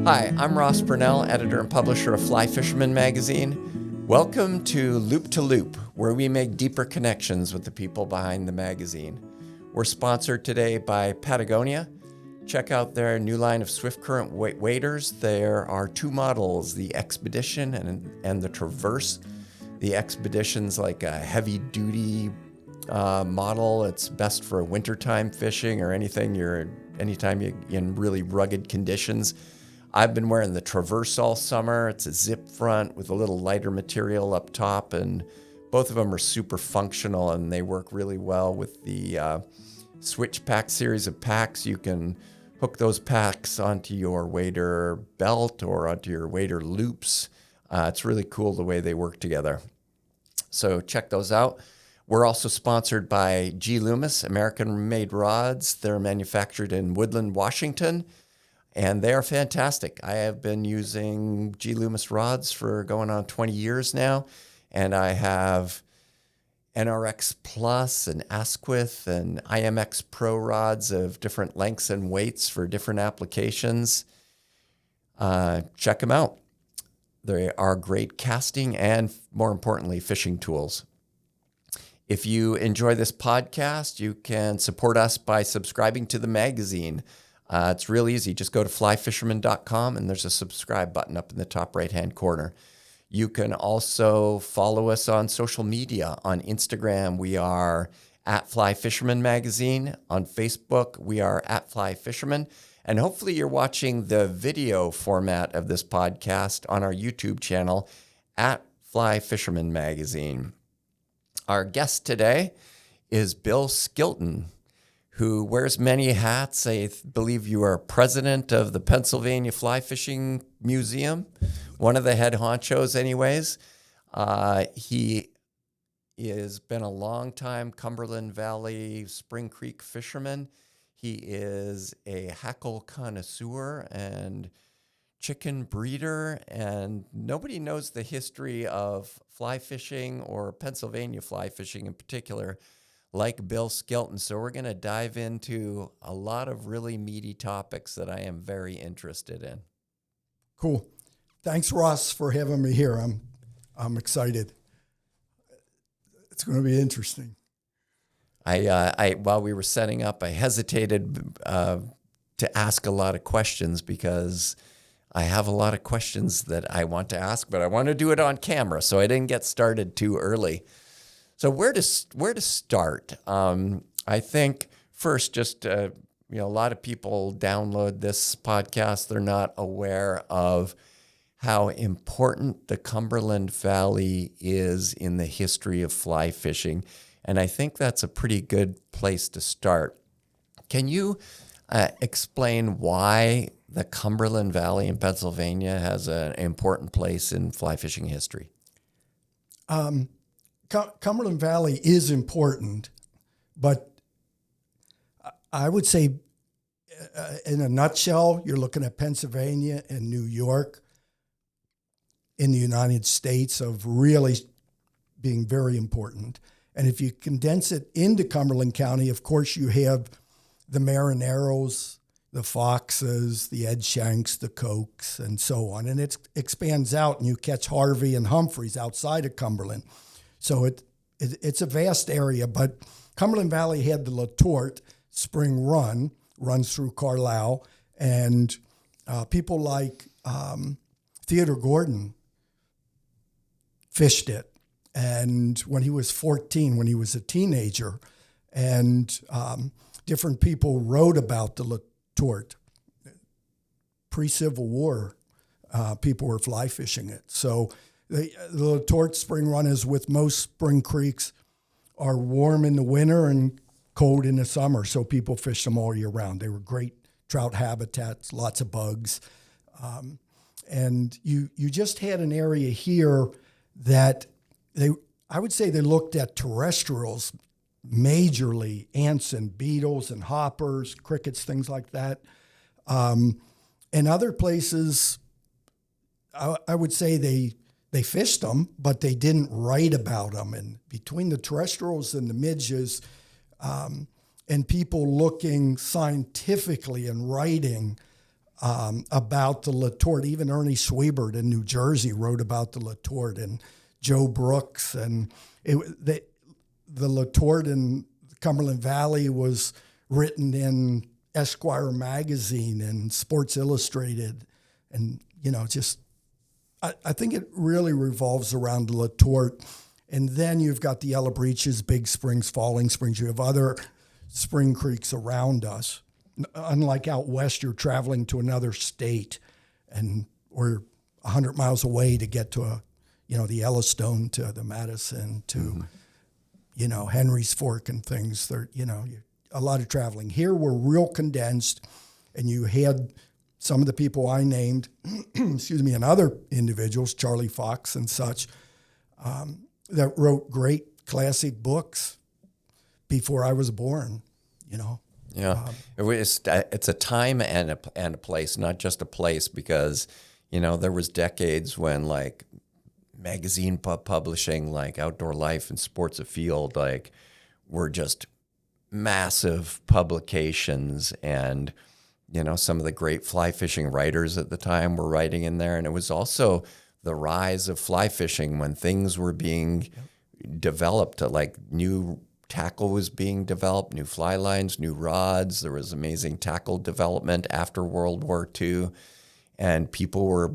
Hi, I'm Ross Burnell, editor and publisher of Fly Fisherman magazine. Welcome to Loop, where we make deeper connections with the people behind the magazine. We're sponsored today by Patagonia. Check out their new line of swift current waders. There are two models, the Expedition and the Traverse. The Expedition's like a heavy-duty model. It's best for wintertime fishing or anytime you're in really rugged conditions. I've been wearing the Traverse all summer. It's a zip front with a little lighter material up top, and both of them are super functional, and they work really well with the Switch Pack series of packs. You can hook those packs onto your wader belt or onto your wader loops. It's really cool the way they work together. So check those out. We're also sponsored by G. Loomis, American-made rods. They're manufactured in Woodland, Washington, and they are fantastic. I have been using G. Loomis rods for going on 20 years now, and I have NRX Plus and Asquith and IMX Pro rods of different lengths and weights for different applications. Check them out. They are great casting and, more importantly, fishing tools. If you enjoy this podcast, you can support us by subscribing to the magazine. It's real easy. Just go to flyfisherman.com and there's a subscribe button up in the top right-hand corner. You can also follow us on social media. On Instagram, we are at Fly Fisherman Magazine. On Facebook, we are at Fly Fisherman. And hopefully you're watching the video format of this podcast on our YouTube channel at Fly Fisherman Magazine. Our guest today is Bill Skilton, who wears many hats. I believe you are president of the Pennsylvania Fly Fishing Museum, one of the head honchos anyways. He has been a long-time Cumberland Valley Spring Creek fisherman. He is a hackle connoisseur and chicken breeder, and nobody knows the history of fly fishing or Pennsylvania fly fishing in particular like Bill Skilton. So we're going to dive into a lot of really meaty topics that I am very interested in. Cool. Thanks, Ross, for having me here. I'm excited. It's going to be interesting. I while we were setting up, I hesitated to ask a lot of questions because I have a lot of questions that I want to ask, but I want to do it on camera, so I didn't get started too early. So where to start? I think first, just a lot of people download this podcast. They're not aware of how important the Cumberland Valley is in the history of fly fishing, and I think that's a pretty good place to start. Can you explain why the Cumberland Valley in Pennsylvania has an important place in fly fishing history? Cumberland Valley is important, but I would say in a nutshell, you're looking at Pennsylvania and New York in the United States of really being very important. And if you condense it into Cumberland County, of course, you have the Marinaros, the Foxes, the Ed Shanks, the Cokes, and so on. And it expands out, and you catch Harvey and Humphreys outside of Cumberland. So it's a vast area, but Cumberland Valley had the LeTort Spring Run, runs through Carlisle, and people like Theodore Gordon fished it. And when he was 14, when he was a teenager, and different people wrote about the LeTort. Pre-Civil War, people were fly fishing it. So the LeTort Spring Run, is with most spring creeks, are warm in the winter and cold in the summer, so people fish them all year round. They were great trout habitats, lots of bugs. And you just had an area here that I would say they looked at terrestrials majorly, ants and beetles and hoppers, crickets, things like that. And other places, I would say they fished them, but they didn't write about them. And between the terrestrials and the midges, and people looking scientifically and writing, about the LeTort. Even Ernie Schwiebert in New Jersey wrote about the LeTort, and Joe Brooks. And the LeTort in Cumberland Valley was written in Esquire magazine and Sports Illustrated. And, I think it really revolves around the LeTort. And then you've got the Yellow Breeches, Big Springs, Falling Springs. You have other spring creeks around us. Unlike out west, you're traveling to another state, and we're 100 miles away to get to the Yellowstone, to the Madison, to, Henry's Fork and things. There, a lot of traveling. Here we're real condensed, and you had some of the people I named, and other individuals, Charlie Fox and such, that wrote great classic books before I was born, Yeah, it's a time and a place, not just a place, because, there was decades when like magazine publishing, like Outdoor Life and Sports Afield, like were just massive publications, and some of the great fly fishing writers at the time were writing in there. And it was also the rise of fly fishing when things were being developed, like new tackle was being developed, new fly lines, new rods. There was amazing tackle development after World War II. And people were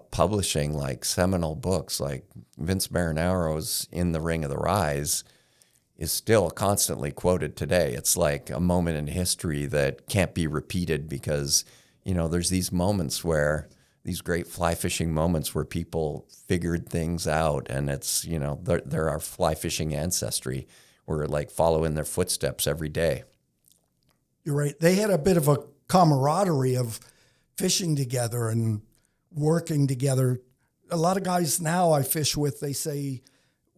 publishing like seminal books, like Vince Marinaro's In the Ring of the Rise is still constantly quoted today. It's like a moment in history that can't be repeated because, there's these moments where these great fly fishing moments where people figured things out, and it's, they're our fly fishing ancestry. We're like following their footsteps every day. You're right. They had a bit of a camaraderie of fishing together and working together. A lot of guys now I fish with, they say,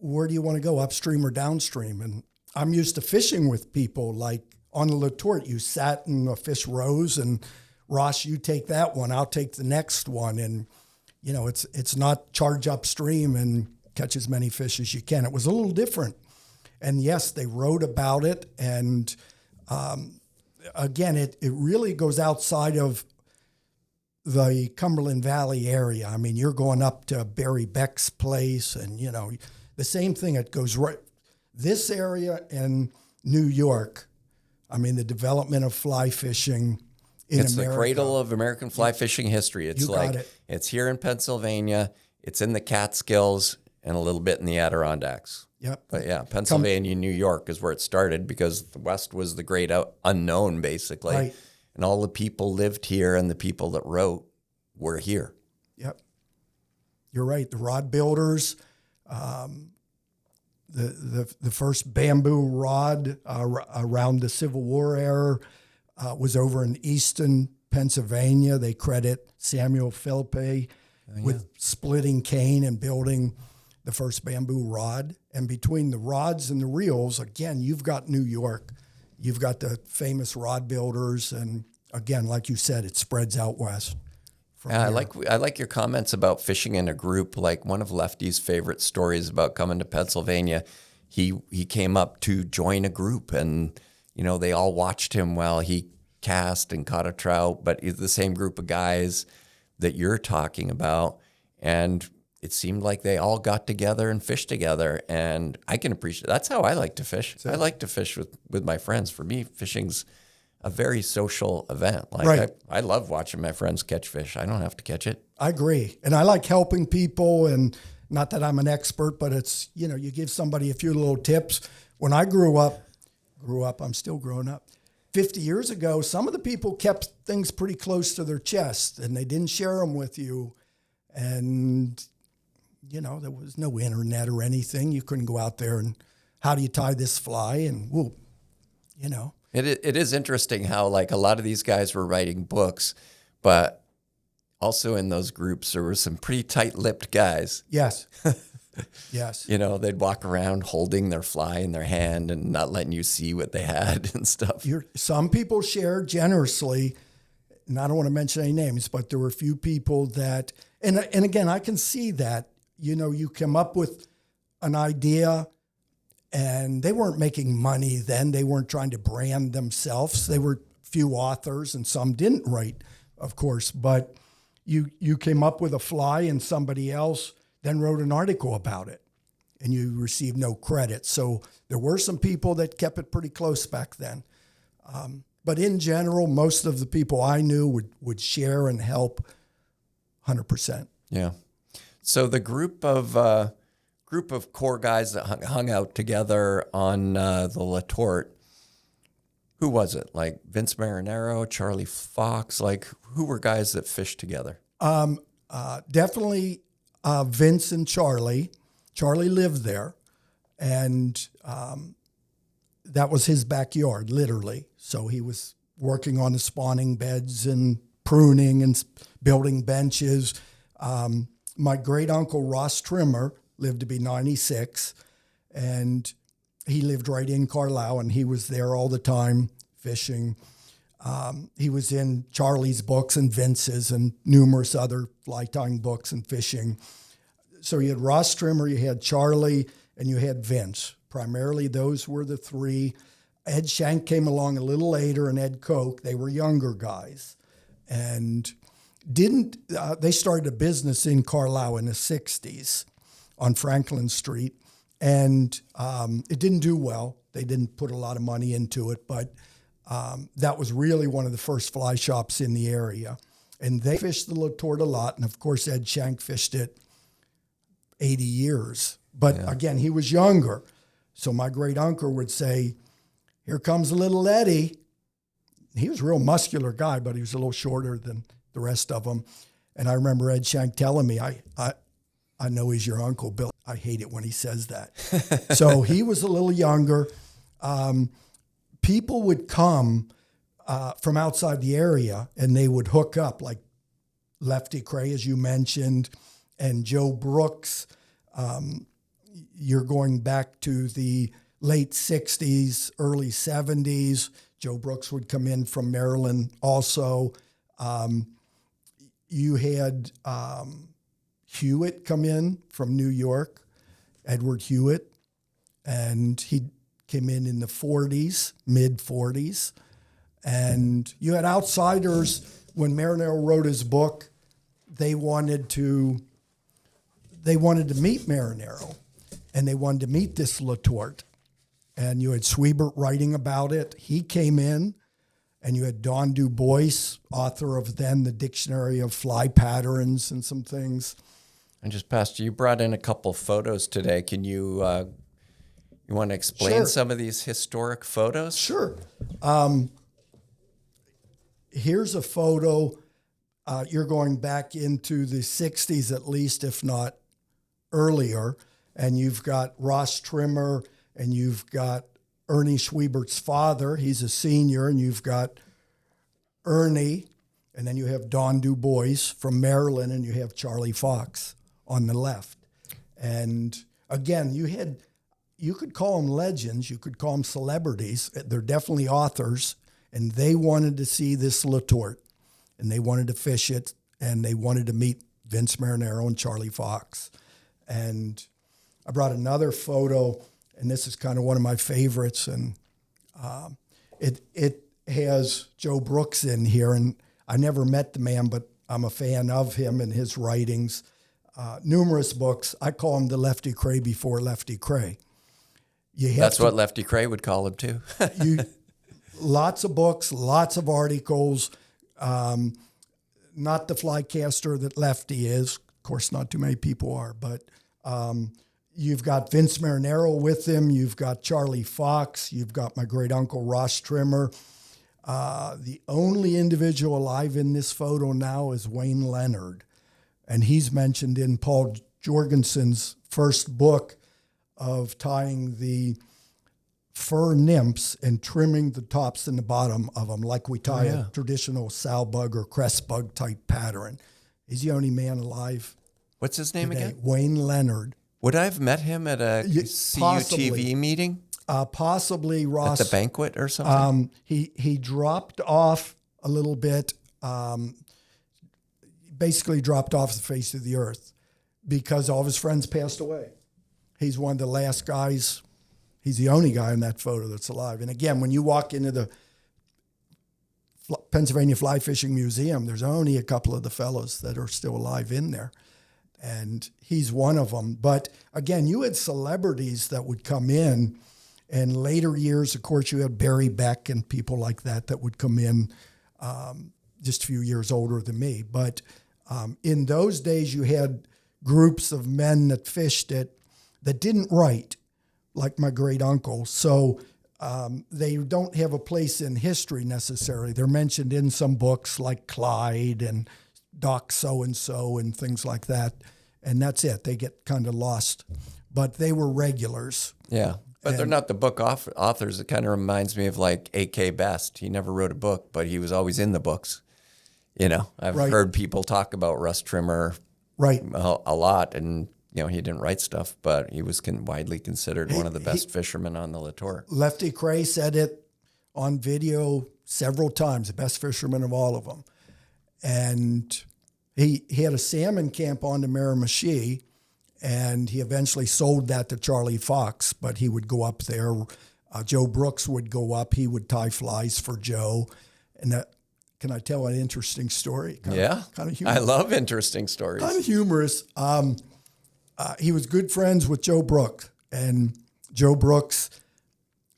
where do you want to go, upstream or downstream? And I'm used to fishing with people like on the LeTort. You sat in a fish rows, and Ross, you take that one, I'll take the next one. And, it's not charge upstream and catch as many fish as you can. It was a little different. And yes, they wrote about it. And again, it really goes outside of the Cumberland Valley area. I mean, you're going up to Barry Beck's place, and, the same thing. It goes right. This area in New York, I mean, the development of fly fishing in it's America. The cradle of American fly fishing history. It's it's here in Pennsylvania. It's in the Catskills and a little bit in the Adirondacks. Yep. But yeah, Pennsylvania, New York is where it started because the West was the great unknown, basically. Right. And all the people lived here, and the people that wrote were here. Yep. You're right. The rod builders, the first bamboo rod around the Civil War era was over in Easton, Pennsylvania. They credit Samuel Philippe with splitting cane and building the first bamboo rod. And between the rods and the reels, again, you've got New York. You've got the famous rod builders. And again, like you said, it spreads out west. I like your comments about fishing in a group. Like one of Lefty's favorite stories about coming to Pennsylvania, he came up to join a group, and they all watched him while he cast and caught a trout. But it's the same group of guys that you're talking about, and it seemed like they all got together and fished together. And I can appreciate that's how I like to fish. I like to fish with my friends. For me, fishing's a very social event. Like right. I love watching my friends catch fish. I don't have to catch it. I agree. And I like helping people, and not that I'm an expert, but it's, you give somebody a few little tips. When I grew up, I'm still growing up. 50 years ago, some of the people kept things pretty close to their chest, and they didn't share them with you. And, there was no internet or anything. You couldn't go out there and how do you tie this fly? And, whoop, It is interesting how like a lot of these guys were writing books, but also in those groups there were some pretty tight-lipped guys. Yes. Yes. They'd walk around holding their fly in their hand and not letting you see what they had and stuff. Some people shared generously, and I don't want to mention any names, but there were a few people that, and again, I can see that, you come up with an idea, and they weren't making money then. They weren't trying to brand themselves. They were few authors, and some didn't write of course, but you came up with a fly and somebody else then wrote an article about it and you received no credit. So there were some people that kept it pretty close back then. But in general, most of the people I knew would share and help 100%. Yeah. So the group of core guys that hung out together on the LeTort, who was it? Like Vince Marinaro, Charlie Fox? Like, who were guys that fished together? Definitely Vince and Charlie. Charlie lived there, and that was his backyard, literally. So he was working on the spawning beds and pruning and building benches. My great-uncle Ross Trimmer lived to be 96, and he lived right in Carlisle, and he was there all the time fishing. He was in Charlie's books and Vince's and numerous other fly tying books and fishing. So you had Ross Trimmer, you had Charlie, and you had Vince. Primarily those were the three. Ed Shank came along a little later, and Ed Koch. They were younger guys. And they started a business in Carlisle in the 60s on Franklin Street. And it didn't do well. They didn't put a lot of money into it, but that was really one of the first fly shops in the area. And they fished the LeTort a lot. And of course, Ed Shank fished it 80 years. But again, he was younger. So my great uncle would say, "Here comes little Eddie." He was a real muscular guy, but he was a little shorter than the rest of them. And I remember Ed Shank telling me, I know he's your Uncle Bill. I hate it when he says that. So he was a little younger. People would come from outside the area, and they would hook up, like Lefty Cray, as you mentioned, and Joe Brooks. You're going back to the late 60s, early 70s. Joe Brooks would come in from Maryland also. You had Hewitt come in from New York, Edward Hewitt, and he came in the 40s, mid-40s. And you had outsiders. When Marinaro wrote his book, they wanted to meet Marinaro, and they wanted to meet this LeTort. And you had Swebert writing about it. He came in, and you had Don Du Bois, author of then the Dictionary of Fly Patterns and some things. And just, Pastor, you brought in a couple photos today. Can you want to explain Sure. some of these historic photos? Sure. Here's a photo. You're going back into the 60s at least, if not earlier. And you've got Ross Trimmer, and you've got Ernie Schwebert's father. He's a senior, and you've got Ernie, and then you have Don Du Bois from Maryland, and you have Charlie Fox on the left. And again, you could call them legends, you could call them celebrities. They're definitely authors, and they wanted to see this LeTort, and they wanted to fish it, and they wanted to meet Vince Marinaro and Charlie Fox. And I brought another photo, and this is kind of one of my favorites, and it has Joe Brooks in here, and I never met the man, but I'm a fan of him and his writings. Numerous books. I call him the Lefty Cray before Lefty Cray. That's what Lefty Cray would call him too. Lots of books, lots of articles. Not the fly caster that Lefty is. Of course, not too many people are, but you've got Vince Marinaro with him. You've got Charlie Fox. You've got my great uncle Ross Trimmer. The only individual alive in this photo now is Wayne Leonard, and he's mentioned in Paul Jorgensen's first book of tying the fur nymphs and trimming the tops and the bottom of them like we tie a traditional sow bug or crest bug type pattern. He's the only man alive. What's his name today. again? Wayne Leonard. Would I have met him at a CUTV meeting? Possibly, Ross. At the banquet or something? He dropped off a little bit, basically dropped off the face of the earth because all of his friends passed away. He's one of the last guys. He's the only guy in that photo that's alive. And again, when you walk into the Pennsylvania Fly Fishing Museum, there's only a couple of the fellows that are still alive in there. And he's one of them. But again, you had celebrities that would come in. And later years, of course, you had Barry Beck and people like that would come in just a few years older than me. But in those days, you had groups of men that fished it that didn't write, like my great uncle. So they don't have a place in history necessarily. They're mentioned in some books like Clyde and Doc so-and-so and things like that. And that's it. They get kind of lost. But they were regulars. Yeah. But they're not the book authors. It kind of reminds me of like A.K. Best. He never wrote a book, but he was always in the books. You know, I've heard people talk about Russ Trimmer a lot, and, you know, he didn't write stuff, but he was widely considered one of the best fishermen on the LeTort. Lefty Cray said it on video several times, the best fisherman of all of them. And he had a salmon camp on the Miramichi, and he eventually sold that to Charlie Fox, but he would go up there. Joe Brooks would go up. He would tie flies for Joe. And that, can I tell an interesting story? Kind of humorous. I love interesting stories. Kind of humorous. He was good friends with Joe Brooks, and Joe Brooks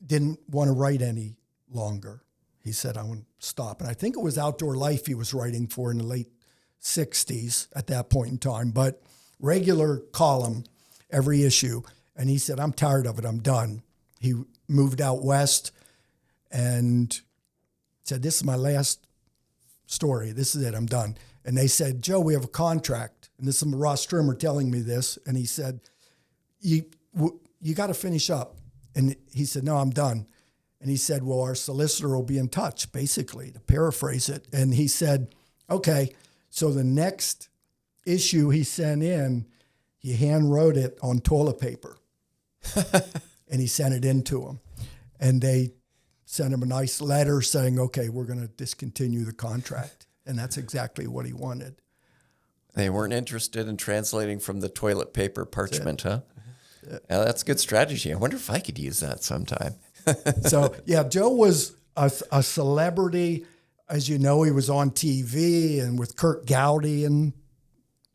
didn't want to write any longer. He said, I want to stop. And I think it was Outdoor Life he was writing for in the late 60s at that point in time, but regular column every issue. And he said, I'm tired of it. I'm done. He moved out west and said, this is my last story. This is it. I'm done. And they said, Joe, we have a contract. And this is Ross Trimmer telling me this. And he said, you got to finish up. And he said, no, I'm done. And he said, well, our solicitor will be in touch, basically, to paraphrase it. And he said, okay. So the next issue he sent in, he hand wrote it on toilet paper. And he sent it in to him. And they sent him a nice letter saying, okay, we're going to discontinue the contract. And that's exactly what he wanted. They weren't interested in translating from the toilet paper parchment, huh? Yeah, that's a good strategy. I wonder if I could use that sometime. So, yeah, Joe was a celebrity. As you know, he was on TV and with Kurt Gowdy and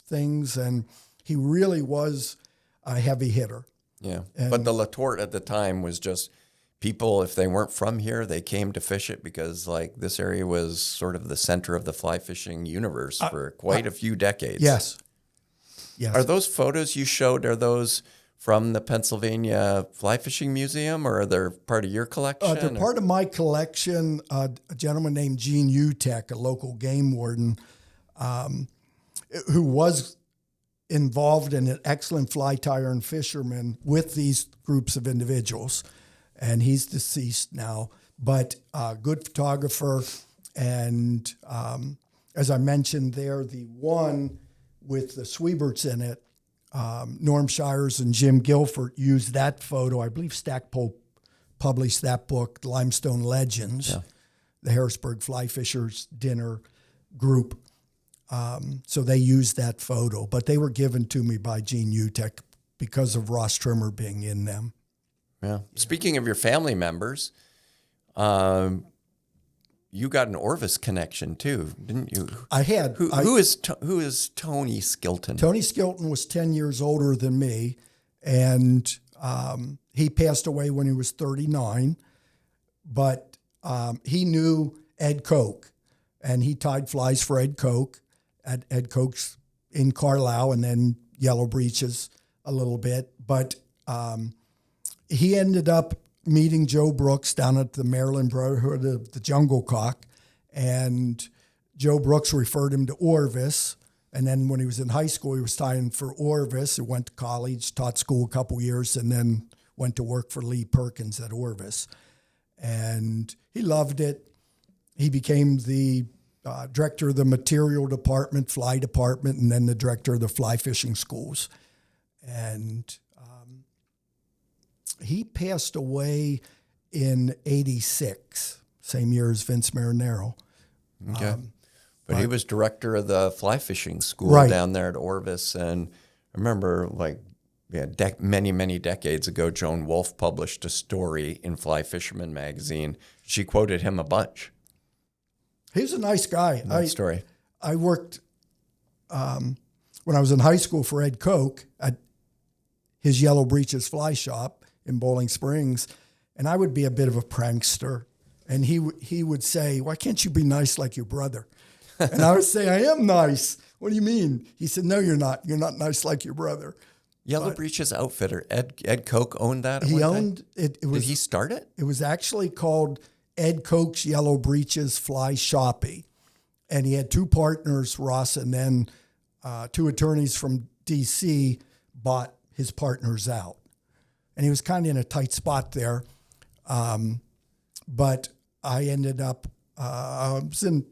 things, and he really was a heavy hitter. Yeah, but the LeTort at the time was just people, if they weren't from here, they came to fish it because, like, this area was sort of the center of the fly fishing universe for quite a few decades. Yes. Are those photos you showed, are those from the Pennsylvania Fly Fishing Museum, or are they part of your collection? They're part of my collection. A gentleman named Gene Utek, a local game warden, who was involved in an excellent fly tyer and fisherman with these groups of individuals. And he's deceased now, but good photographer. And as I mentioned there, the one with the Sweeberts in it, Norm Shires and Jim Guilford used that photo. I believe Stackpole published that book, Limestone Legends, the Harrisburg Fly Fishers Dinner group. So they used that photo, but they were given to me by Gene Utek because of Ross Trimmer being in them. Yeah. Speaking of your family members, you got an Orvis connection too, didn't you? I had. Who is Tony Skilton? Tony Skilton was 10 years older than me, and he passed away when he was 39. But he knew Ed Koch, and he tied flies for Ed Koch at Ed Koch's in Carlisle, and then Yellow Breeches a little bit. But he ended up meeting Joe Brooks down at the Maryland Brotherhood of the Jungle Cock, and Joe Brooks referred him to Orvis. And then when he was in high school, he was tying for Orvis. He went to college, taught school a couple years, and then went to work for Lee Perkins at Orvis. And he loved it. He became the director of the material department, fly department, and then the director of the fly fishing schools. And he passed away in 86, same year as Vince Marinaro. Okay. But he was director of the fly fishing school down there at Orvis. And I remember, many, many decades ago, Joan Wolfe published a story in Fly Fisherman magazine. She quoted him a bunch. He was a nice guy. That story. I worked when I was in high school for Ed Koch at his Yellow Breeches fly shop in Bowling Springs, and I would be a bit of a prankster. And he would say, "Why can't you be nice like your brother?" And I would say, "I am nice." "What do you mean?" He said, "No, you're not. You're not nice like your brother." Yellow Breeches outfitter, Ed Koch owned that at He one owned time? it. Did he start it? It was actually called Ed Koch's Yellow Breeches Fly Shoppy. And he had two partners, Ross, and then two attorneys from D.C. bought his partners out. And he was kind of in a tight spot there. But I ended up, I was in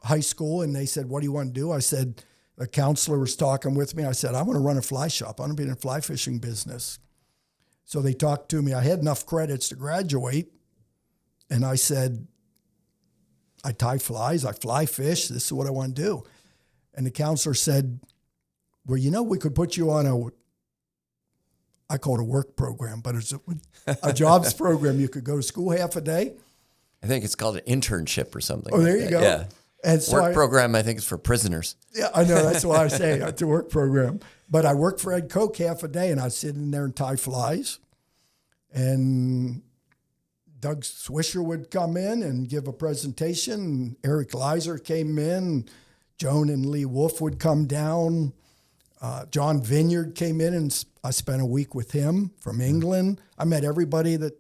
high school, and they said, "What do you want to do?" I said, the counselor was talking with me. I said, "I want to run a fly shop. I want to be in the fly fishing business." So they talked to me. I had enough credits to graduate. And I said, "I tie flies. I fly fish. This is what I want to do." And the counselor said, "Well, we could put you on I call it a work program, but it's a jobs program. You could go to school half a day." I think it's called an internship or something. Oh, there you go. Yeah. And so Work program, I think, is for prisoners. Yeah, I know. That's why I say it's a work program. But I worked for Ed Koch half a day, and I'd sit in there and tie flies. And Doug Swisher would come in and give a presentation. Eric Leiser came in. Joan and Lee Wolf would come down. John Vineyard came in, and I spent a week with him from England. I met everybody that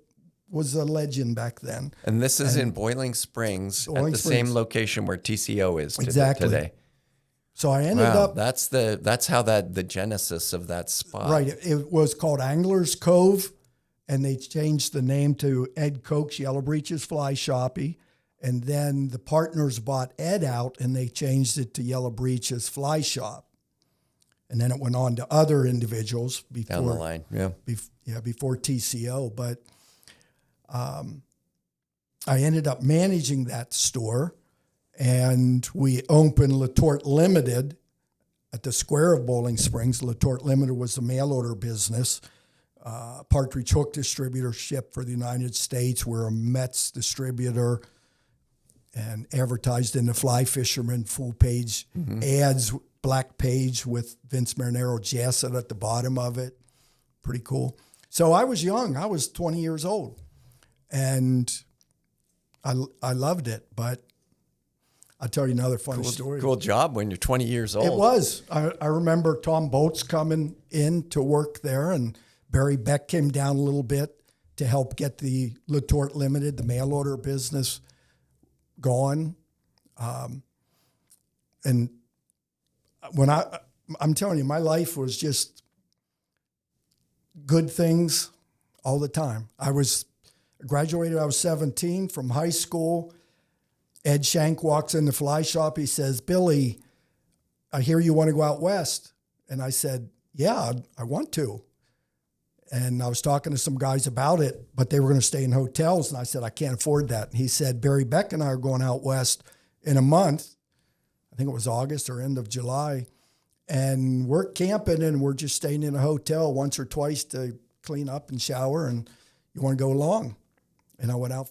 was a legend back then. And this is in Boiling Springs, at the same location where TCO is today. So I ended up. That's how the genesis of that spot. Right. It was called Angler's Cove, and they changed the name to Ed Koch's Yellow Breeches Fly Shoppy. And then the partners bought Ed out, and they changed it to Yellow Breeches Fly Shop. And then it went on to other individuals before, down the line, before TCO. But I ended up managing that store, and we opened LeTort Limited at the square of Bowling Springs. LeTort Limited was the mail order business. Partridge Hook distributorship for the United States. We're a Mets distributor, and advertised in the Fly Fisherman full page ads, black page with Vince Marinaro Jasset at the bottom of it. Pretty cool. So I was young. I was 20 years old, and I loved it. But I'll tell you another funny story. Cool job when you're 20 years old. It was. I remember Tom Boats coming in to work there, and Barry Beck came down a little bit to help get the LeTort Limited, the mail order business, going. And when I'm telling you, my life was just good things all the time. I graduated, I was 17 from high school. Ed Shank walks in the fly shop. He says, "Billy, I hear you want to go out west." And I said, "Yeah, I want to." And I was talking to some guys about it, but they were going to stay in hotels. And I said, "I can't afford that." And he said, "Barry Beck and I are going out west in a month." I think it was August or end of July. And we're camping, and we're just staying in a hotel once or twice to clean up and shower. And you want to go along? And I went out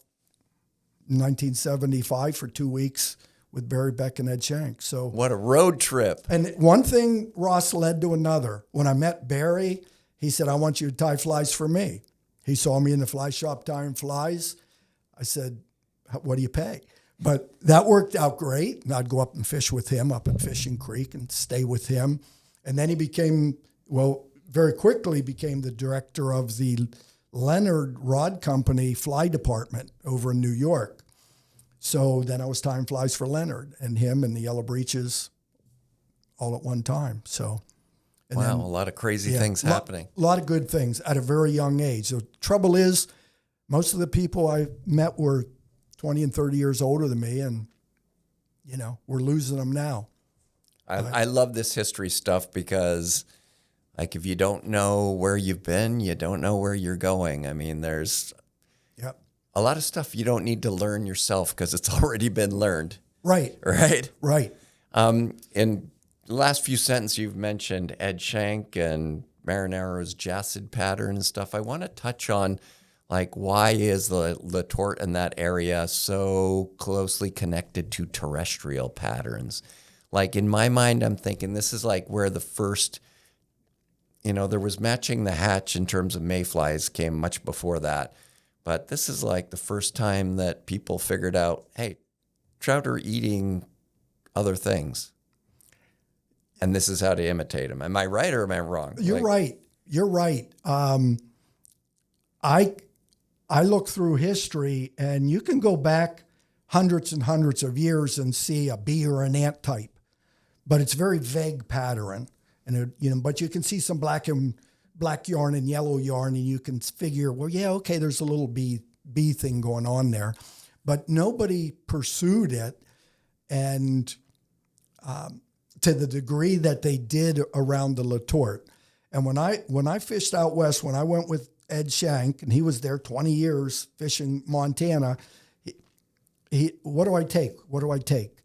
in 1975 for 2 weeks with Barry Beck and Ed Shank. So what a road trip. And one thing, Ross, led to another. When I met Barry, he said, "I want you to tie flies for me." He saw me in the fly shop tying flies. I said, "What do you pay?" But that worked out great. And I'd go up and fish with him up at Fishing Creek and stay with him. And then he very quickly became the director of the Leonard Rod Company fly department over in New York. So then I was tying flies for Leonard and him and the Yellow Breeches all at one time. So, a lot of crazy things happening. A lot of good things at a very young age. The trouble is, most of the people I met were 20 and 30 years older than me, and, we're losing them now. I love this history stuff because, like, if you don't know where you've been, you don't know where you're going. I mean, there's a lot of stuff you don't need to learn yourself because it's already been learned. Right. In the last few sentences, you've mentioned Ed Shank and Marinaro's Jassid pattern and stuff. I want to touch on, Like, why is the LeTort in that area so closely connected to terrestrial patterns? Like, in my mind, I'm thinking this is like where the first, there was matching the hatch in terms of mayflies came much before that. But this is like the first time that people figured out, hey, trout are eating other things. And this is how to imitate them. Am I right or am I wrong? You're right. You're right. I look through history, and you can go back hundreds and hundreds of years and see a bee or an ant type, but it's very vague pattern. And but you can see some black yarn and yellow yarn, and you can figure, well, yeah, okay, there's a little bee thing going on there, but nobody pursued it, and to the degree that they did around the LeTort. And when I fished out west, when I went with Ed Shank, and he was there 20 years fishing Montana, what do I take? What do I take?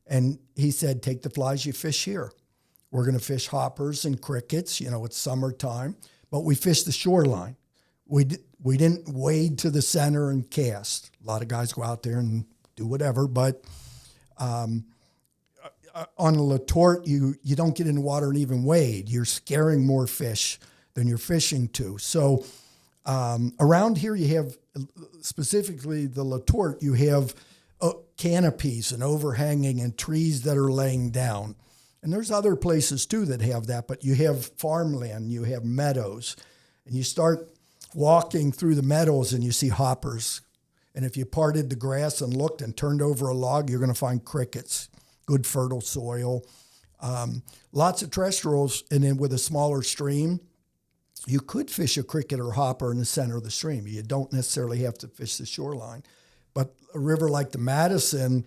And he said, take the flies you fish here. We're going to fish hoppers and crickets. It's summertime, but we fished the shoreline. We didn't wade to the center and cast. A lot of guys go out there and do whatever, but on a LeTort, you don't get in the water and even wade. You're scaring more fish than you're fishing to. So around here, you have, specifically the LeTort, you have canopies and overhanging and trees that are laying down. And there's other places too that have that, but you have farmland, you have meadows, and you start walking through the meadows and you see hoppers. And if you parted the grass and looked and turned over a log, you're going to find crickets, good fertile soil, lots of terrestrials. And then with a smaller stream, you could fish a cricket or hopper in the center of the stream. You don't necessarily have to fish the shoreline. But a river like the Madison,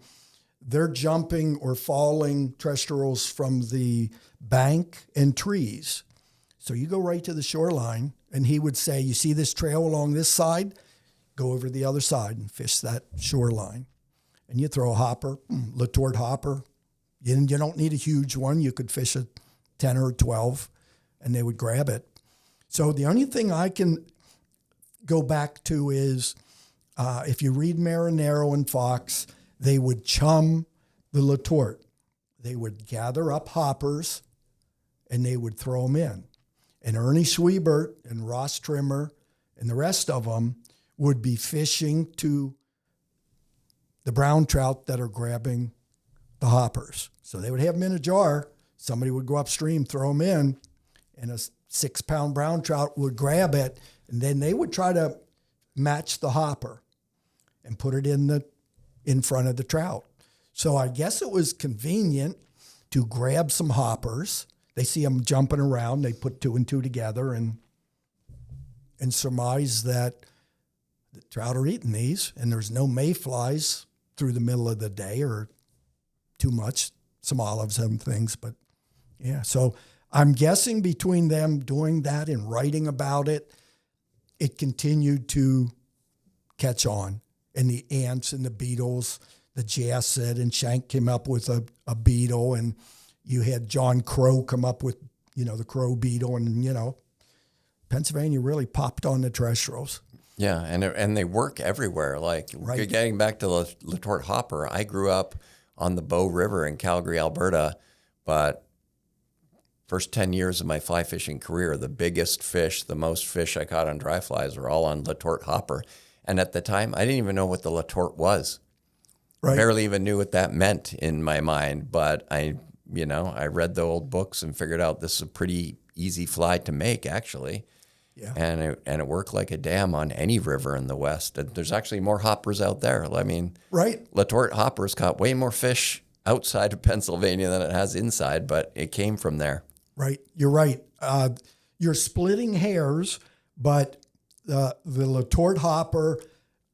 they're jumping or falling terrestrials from the bank and trees. So you go right to the shoreline, and he would say, you see this trail along this side? Go over to the other side and fish that shoreline. And you throw a hopper, LeTort hopper. You don't need a huge one. You could fish a 10 or a 12, and they would grab it. So the only thing I can go back to is if you read Marinaro and Fox, they would chum the LeTort. They would gather up hoppers, and they would throw them in. And Ernie Schwiebert and Ross Trimmer and the rest of them would be fishing to the brown trout that are grabbing the hoppers. So they would have them in a jar. Somebody would go upstream, throw them in, and a 6-pound brown trout would grab it, and then they would try to match the hopper and put it in front of the trout. So I guess it was convenient to grab some hoppers. They see them jumping around. They put 2 and 2 together and surmise that the trout are eating these, and there's no mayflies through the middle of the day or too much, some olives and things. But yeah, so I'm guessing between them doing that and writing about it, it continued to catch on. And the ants and the beetles, the Jassid and Shank came up with a beetle, and you had John Crow come up with, the crow beetle, and, Pennsylvania really popped on the terrestrials. Yeah, and they work everywhere. Like, right. Getting back to the LeTort hopper, I grew up on the Bow River in Calgary, Alberta, but first 10 years of my fly fishing career, the biggest fish, the most fish I caught on dry flies were all on LeTort hopper. And at the time, I didn't even know what the LeTort was. Right. Barely even knew what that meant in my mind. But I read the old books and figured out this is a pretty easy fly to make, actually. Yeah. And it worked like a dam on any river in the West. And there's actually more hoppers out there. I mean, right. LeTort hoppers caught way more fish outside of Pennsylvania than it has inside, but it came from there. Right. You're right. You're splitting hairs, but the LeTort hopper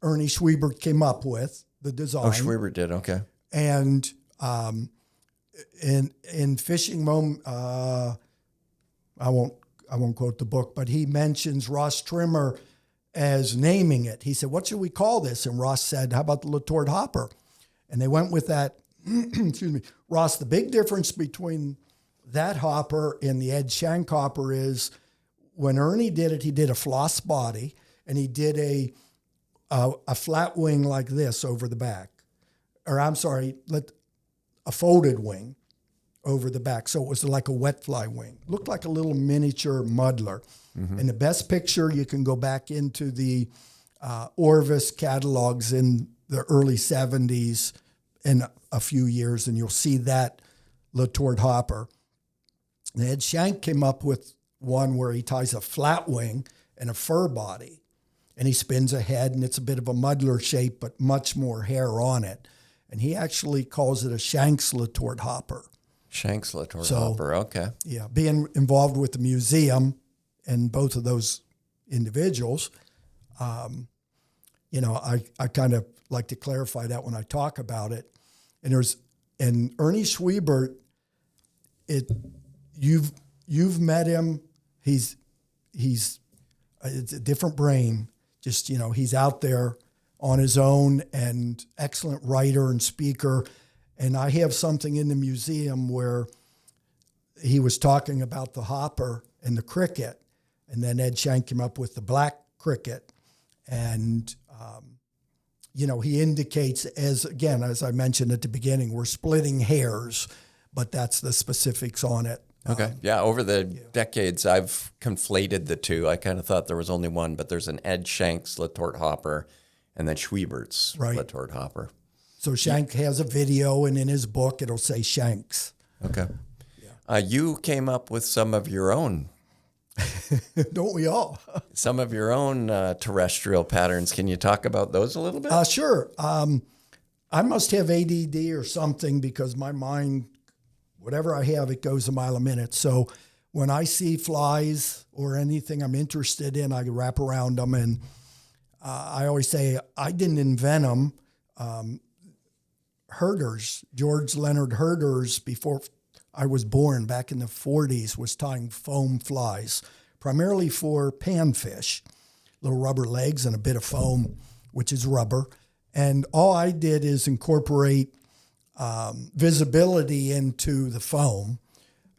Ernie Schwiebert came up with the design. Oh, Schwiebert did. Okay. And in Fishing Moment, I won't quote the book, but he mentions Ross Trimmer as naming it. He said, "What should we call this?" And Ross said, "How about the LeTort hopper?" And they went with that. Excuse me, Ross. The big difference between that hopper and the Ed Shank hopper is when Ernie did it, he did a floss body, and he did a flat wing like this over the back, or I'm sorry, a folded wing over the back. So it was like a wet fly wing. Looked like a little miniature muddler. Mm-hmm. And the best picture, you can go back into the Orvis catalogs in the early 70s in a few years, and you'll see that LeTort hopper. And Ed Shank came up with one where he ties a flat wing and a fur body, and he spins a head, and it's a bit of a muddler shape, but much more hair on it. And he actually calls it a Shank's LeTort hopper. Shank's LeTort hopper, okay. Yeah, being involved with the museum and both of those individuals, I kind of like to clarify that when I talk about it. And Ernie Schwiebert, you've met him. It's a different brain. Just, he's out there on his own and excellent writer and speaker. And I have something in the museum where he was talking about the hopper and the cricket, and then Ed Shank came up with the black cricket. And, he indicates, as I mentioned at the beginning, we're splitting hairs, but that's the specifics on it. Okay. Over the decades, I've conflated the two. I kind of thought there was only one, but there's an Ed Shank's LeTort hopper and then Schwiebert's LeTort hopper. So Shank has a video, and in his book, it'll say Shank's. Okay. Yeah. You came up with some of your own. Don't we all? Some of your own terrestrial patterns. Can you talk about those a little bit? Sure. I must have ADD or something because my mind, whatever I have, it goes a mile a minute. So when I see flies or anything I'm interested in, I wrap around them. And I always say I didn't invent them. Herders, George Leonard Herders, before I was born back in the 40s, was tying foam flies, primarily for panfish, little rubber legs and a bit of foam, which is rubber. And all I did is incorporate visibility into the foam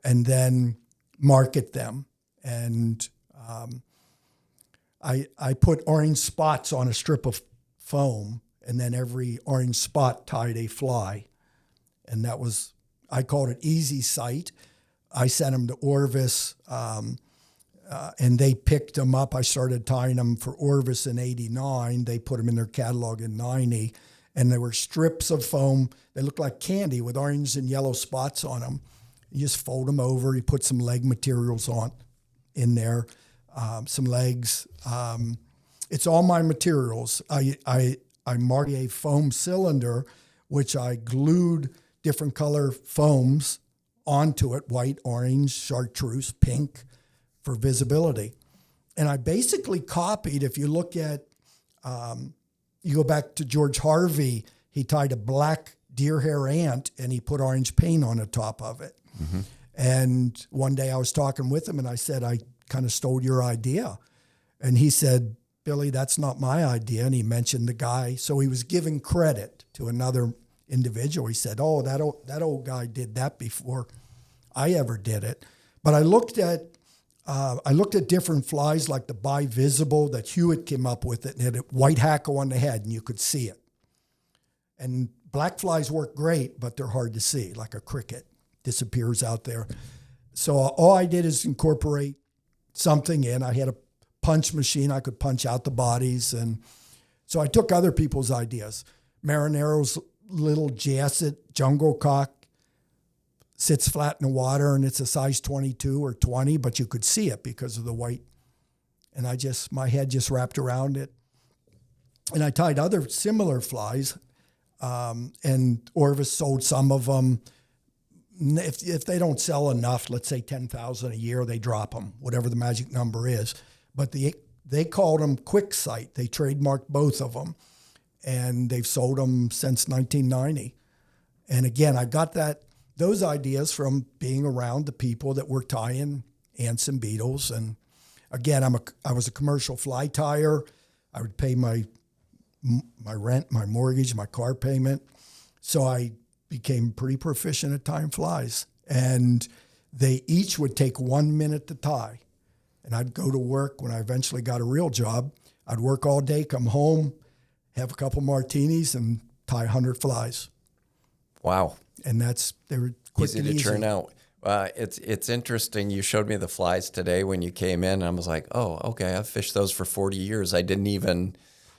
and then market them. And I put orange spots on a strip of foam, and then every orange spot tied a fly. And that was, I called it Easy Sight. I sent them to Orvis, and they picked them up. I started tying them for Orvis in 89. They put them in their catalog in 90. And there were strips of foam. They looked like candy with orange and yellow spots on them. You just fold them over. You put some leg materials on in there, some legs. It's all my materials. I marked a foam cylinder, which I glued different color foams onto it, white, orange, chartreuse, pink, for visibility. And I basically copied, if you look at, you go back to George Harvey, he tied a black deer hair ant and he put orange paint on the top of it. Mm-hmm. And one day I was talking with him and I said, I kind of stole your idea. And he said, Billy, that's not my idea. And he mentioned the guy. So he was giving credit to another individual. He said, oh, that old guy did that before I ever did it. But I looked at different flies like the bivisible that Hewitt came up with. It had a white hackle on the head and you could see it. And black flies work great, but they're hard to see, like a cricket disappears out there. So all I did is incorporate something in. I had a punch machine. I could punch out the bodies. And so I took other people's ideas. Marinaro's little jasset jungle cock sits flat in the water and it's a size 22 or 20, but you could see it because of the white. And my head just wrapped around it. And I tied other similar flies, and Orvis sold some of them. If they don't sell enough, let's say 10,000 a year, they drop them, whatever the magic number is. But they called them Quick Sight. They trademarked both of them, and they've sold them since 1990. And again, I got those ideas from being around the people that were tying ants and beetles. And again, I was a commercial fly tyer. I would pay my rent, my mortgage, my car payment. So I became pretty proficient at tying flies. And they each would take 1 minute to tie. And I'd go to work when I eventually got a real job. I'd work all day, come home, have a couple martinis, and tie 100 flies. Wow. And they were quick Easy and to easy. churn out. It's interesting. You showed me the flies today when you came in, and I was like, oh, okay, I've fished those for 40 years. I didn't even,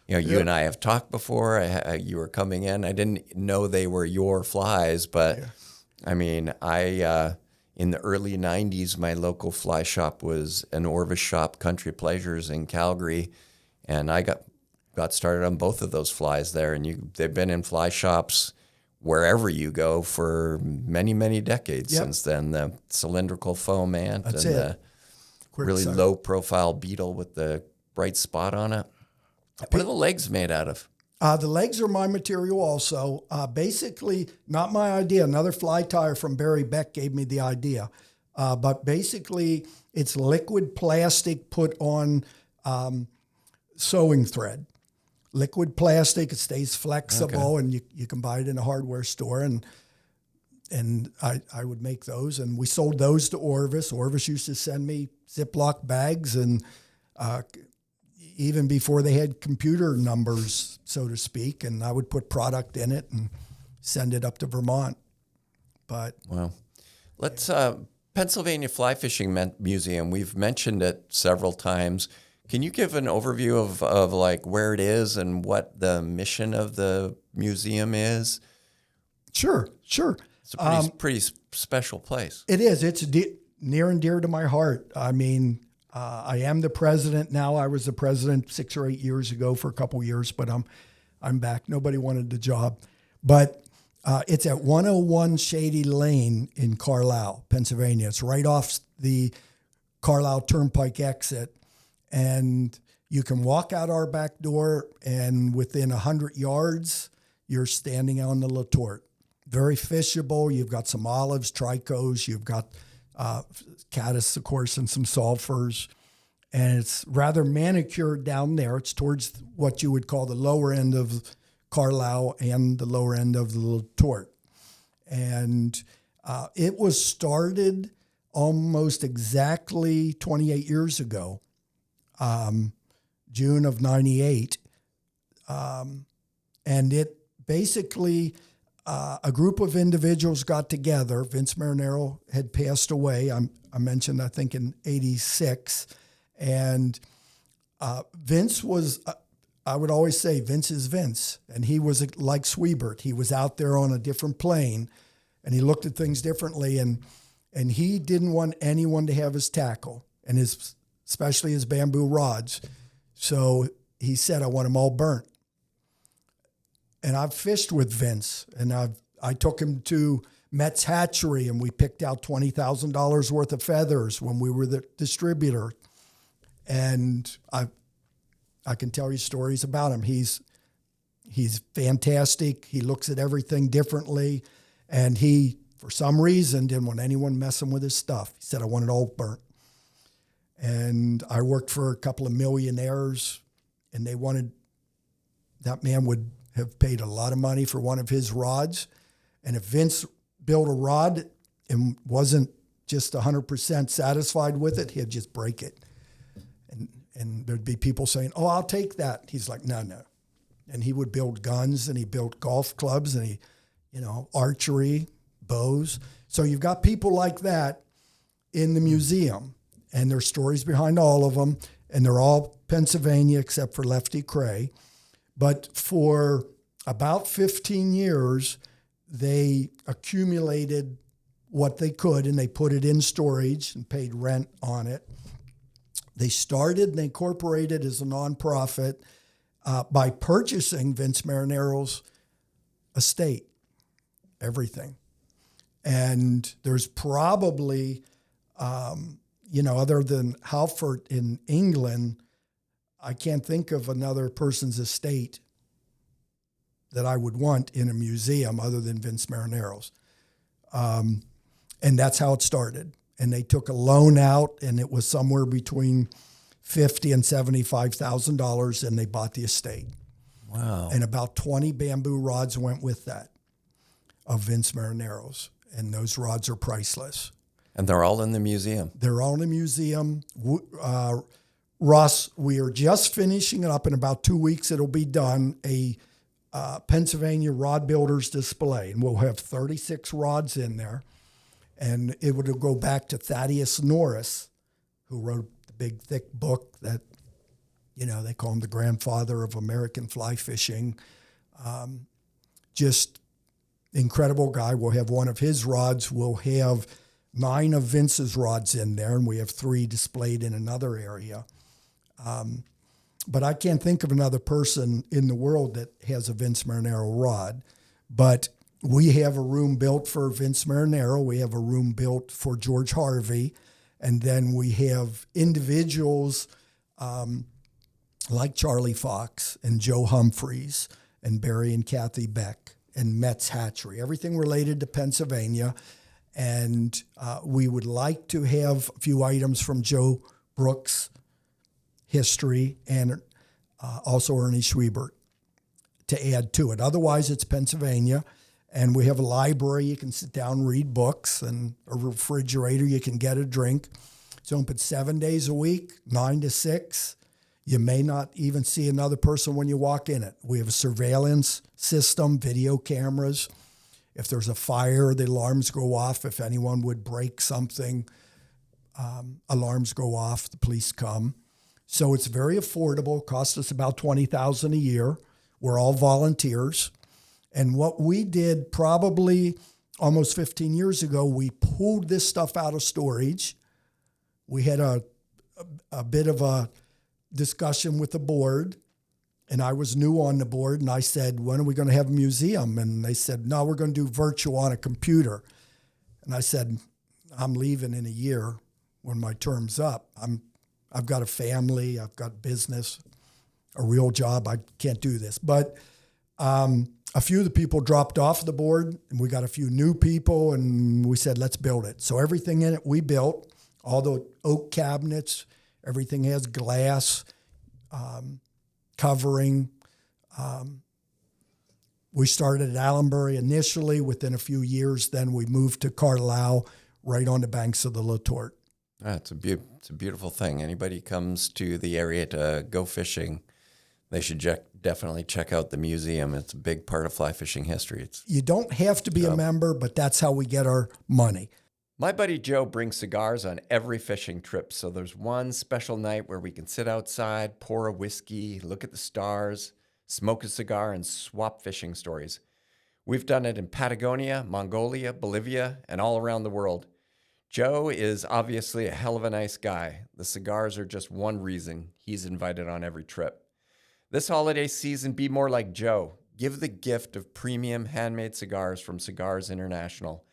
you and I have talked before. You were coming in. I didn't know they were your flies, but I mean, in the early 90s, my local fly shop was an Orvis shop, Country Pleasures in Calgary, and I got started on both of those flies there. And they've been in fly shops wherever you go for many, many decades since then. The cylindrical foam ant the really low-profile beetle with the bright spot on it. What are the legs made out of? The legs are my material also. Basically, not my idea. Another fly tyer from Barry Beck gave me the idea. But basically, it's liquid plastic put on sewing thread. Liquid plastic, it stays flexible, and you can buy it in a hardware store. And I would make those, and we sold those to Orvis. Orvis used to send me Ziploc bags, and even before they had computer numbers, so to speak, and I would put product in it and send it up to Vermont. But wow, let's Pennsylvania Fly Fishing Museum. We've mentioned it several times. Can you give an overview of like where it is and what the mission of the museum is? Sure. It's a pretty special place. It is. It's near and dear to my heart. I mean, I am the president now. I was the president 6 or 8 years ago for a couple of years, but I'm back. Nobody wanted the job. But it's at 101 Shady Lane in Carlisle, Pennsylvania. It's right off the Carlisle Turnpike exit. And you can walk out our back door, and within 100 yards, you're standing on the LeTort. Very fishable. You've got some olives, tricos. You've got caddis, of course, and some sulfurs. And it's rather manicured down there. It's towards what you would call the lower end of Carlisle and the lower end of the LeTort. And it was started almost exactly 28 years ago. June of 98. And it basically, a group of individuals got together. Vince Marinaro had passed away. I mentioned, I think, in 86. And Vince was, I would always say, Vince is Vince. And he was like Sweebert. He was out there on a different plane, and he looked at things differently. And he didn't want anyone to have his tackle and especially his bamboo rods. So he said, I want them all burnt. And I've fished with Vince, and I took him to Met's Hatchery, and we picked out $20,000 worth of feathers when we were the distributor. And I can tell you stories about him. He's fantastic. He looks at everything differently, and he, for some reason, didn't want anyone messing with his stuff. He said, I want it all burnt. And I worked for a couple of millionaires, and that man would have paid a lot of money for one of his rods. And if Vince built a rod and wasn't just 100% satisfied with it, he'd just break it. And there'd be people saying, oh, I'll take that. He's like, no. And he would build guns, and he built golf clubs, and archery, bows. So you've got people like that in the museum. And there's stories behind all of them, and they're all Pennsylvania except for Lefty Cray. But for about 15 years, they accumulated what they could, and they put it in storage and paid rent on it. They started and incorporated as a nonprofit by purchasing Vince Marinaro's estate, everything. And there's probably... other than Halford in England, I can't think of another person's estate that I would want in a museum other than Vince Marinaro's. And that's how it started. And they took a loan out, and it was somewhere between $50,000 and $75,000, and they bought the estate. Wow. And about 20 bamboo rods went with that of Vince Marinaro's. And those rods are priceless. And they're all in the museum. They're all in the museum. Russ, we are just finishing it up. In about 2 weeks, it'll be done, a Pennsylvania Rod Builders display. And we'll have 36 rods in there. And it would go back to Thaddeus Norris, who wrote the big, thick book that, they call him the grandfather of American fly fishing. Just incredible guy. We'll have one of his rods. We'll have 9 of Vince's rods in there, and we have 3 displayed in another area. But I can't think of another person in the world that has a Vince Marinaro rod. But we have a room built for Vince Marinaro. We have a room built for George Harvey. And then we have individuals like Charlie Fox and Joe Humphreys and Barry and Kathy Beck and Metz Hatchery, everything related to Pennsylvania. And we would like to have a few items from Joe Brooks' history and also Ernie Schwiebert to add to it. Otherwise, it's Pennsylvania. And we have a library. You can sit down and read books, and a refrigerator. You can get a drink. It's open 7 days a week, 9 to 6. You may not even see another person when you walk in it. We have a surveillance system, video cameras. If there's a fire, the alarms go off. If anyone would break something, alarms go off. The police come. So it's very affordable. Costs us about $20,000 a year. We're all volunteers. And what we did probably almost 15 years ago, we pulled this stuff out of storage. We had a bit of a discussion with the board, and I was new on the board, and I said, when are we going to have a museum? And they said, no, we're going to do virtual on a computer. And I said, I'm leaving in a year when my term's up. I've got a family, I've got business, a real job. I can't do this. But a few of the people dropped off the board, and we got a few new people, and we said, let's build it. So everything in it we built, all the oak cabinets, everything has glass, covering. We started at Allenbury initially. Within a few years, then we moved to Carlisle, right on the banks of the LeTort. It's a beautiful thing. Anybody comes to the area to go fishing, they should definitely check out the museum. It's a big part of fly fishing history. You don't have to be a member, but that's how we get our money. My buddy Joe brings cigars on every fishing trip, so there's one special night where we can sit outside, pour a whiskey, look at the stars, smoke a cigar, and swap fishing stories. We've done it in Patagonia, Mongolia, Bolivia, and all around the world. Joe is obviously a hell of a nice guy. The cigars are just one reason he's invited on every trip. This holiday season, be more like Joe. Give the gift of premium handmade cigars from Cigars International.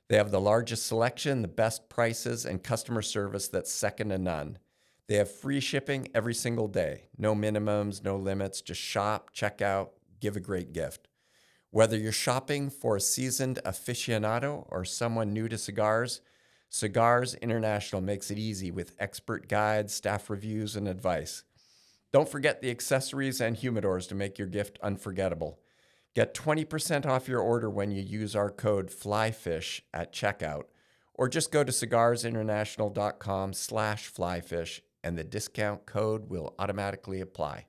They have the largest selection, the best prices, and customer service that's second to none. They have free shipping every single day. No minimums, no limits. Just shop, check out, give a great gift. Whether you're shopping for a seasoned aficionado or someone new to cigars, Cigars International makes it easy with expert guides, staff reviews, and advice. Don't forget the accessories and humidors to make your gift unforgettable. Get 20% off your order when you use our code FLYFISH at checkout, or just go to cigarsinternational.com/flyfish and the discount code will automatically apply.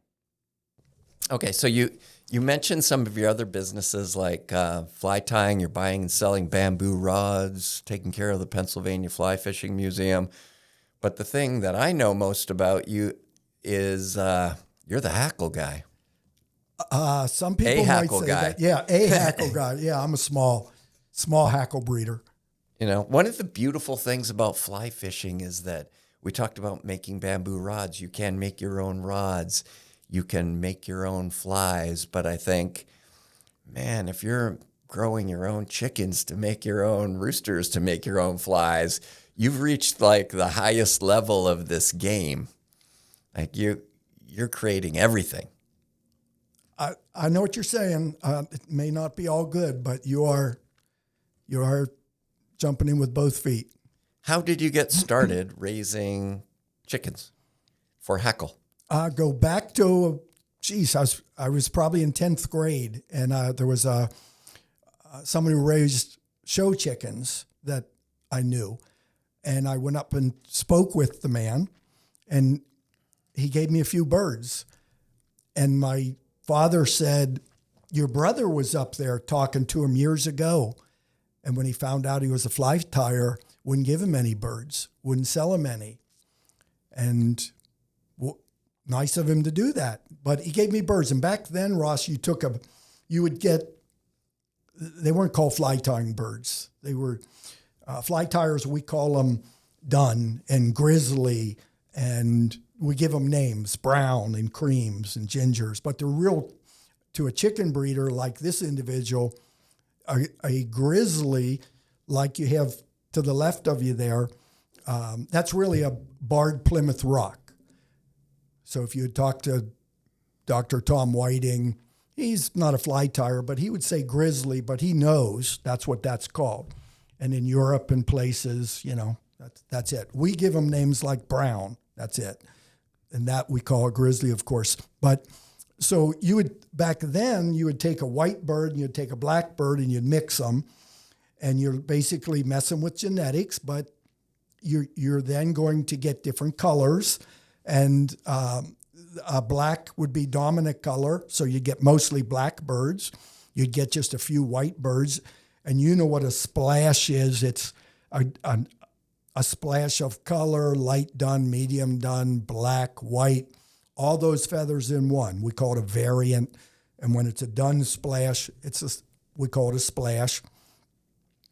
Okay, so you mentioned some of your other businesses like fly tying. You're buying and selling bamboo rods, taking care of the Pennsylvania Fly Fishing Museum. But the thing that I know most about you is you're the hackle guy. Some people might say that. Yeah, a hackle guy. Yeah, I'm a small hackle breeder. You know, one of the beautiful things about fly fishing is that we talked about making bamboo rods. You can make your own rods. You can make your own flies. But I think, man, if you're growing your own chickens to make your own roosters to make your own flies, you've reached like the highest level of this game. Like you're creating everything. I know what you're saying. It may not be all good, but you are jumping in with both feet. How did you get started raising chickens for hackle? Go back to, I was probably in 10th grade, and there was somebody who raised show chickens that I knew, and I went up and spoke with the man, and he gave me a few birds. And my father said, your brother was up there talking to him years ago. And when he found out he was a fly tyer, wouldn't give him any birds, wouldn't sell him any. And nice of him to do that. But he gave me birds. And back then, Ross, you would get, they weren't called fly tying birds. They were fly tyers, we call them dun and grizzly, and we give them names, brown and creams and gingers. But they're real, to a chicken breeder like this individual, a grizzly like you have to the left of you there, that's really a barred Plymouth Rock. So if you talk to Dr. Tom Whiting, he's not a fly tyer, but he would say grizzly, but he knows that's what that's called. And in Europe and places, that's it. We give them names like brown, that's it. And that we call a grizzly, of course. But so back then, you would take a white bird and you'd take a black bird and you'd mix them. And you're basically messing with genetics, but you're then going to get different colors. And a black would be dominant color, so you get mostly black birds. You'd get just a few white birds. And you know what a splash is. It's a splash of color, light dun, medium dun, black, white, all those feathers in one. We call it a variant. And when it's a dun splash, we call it a splash.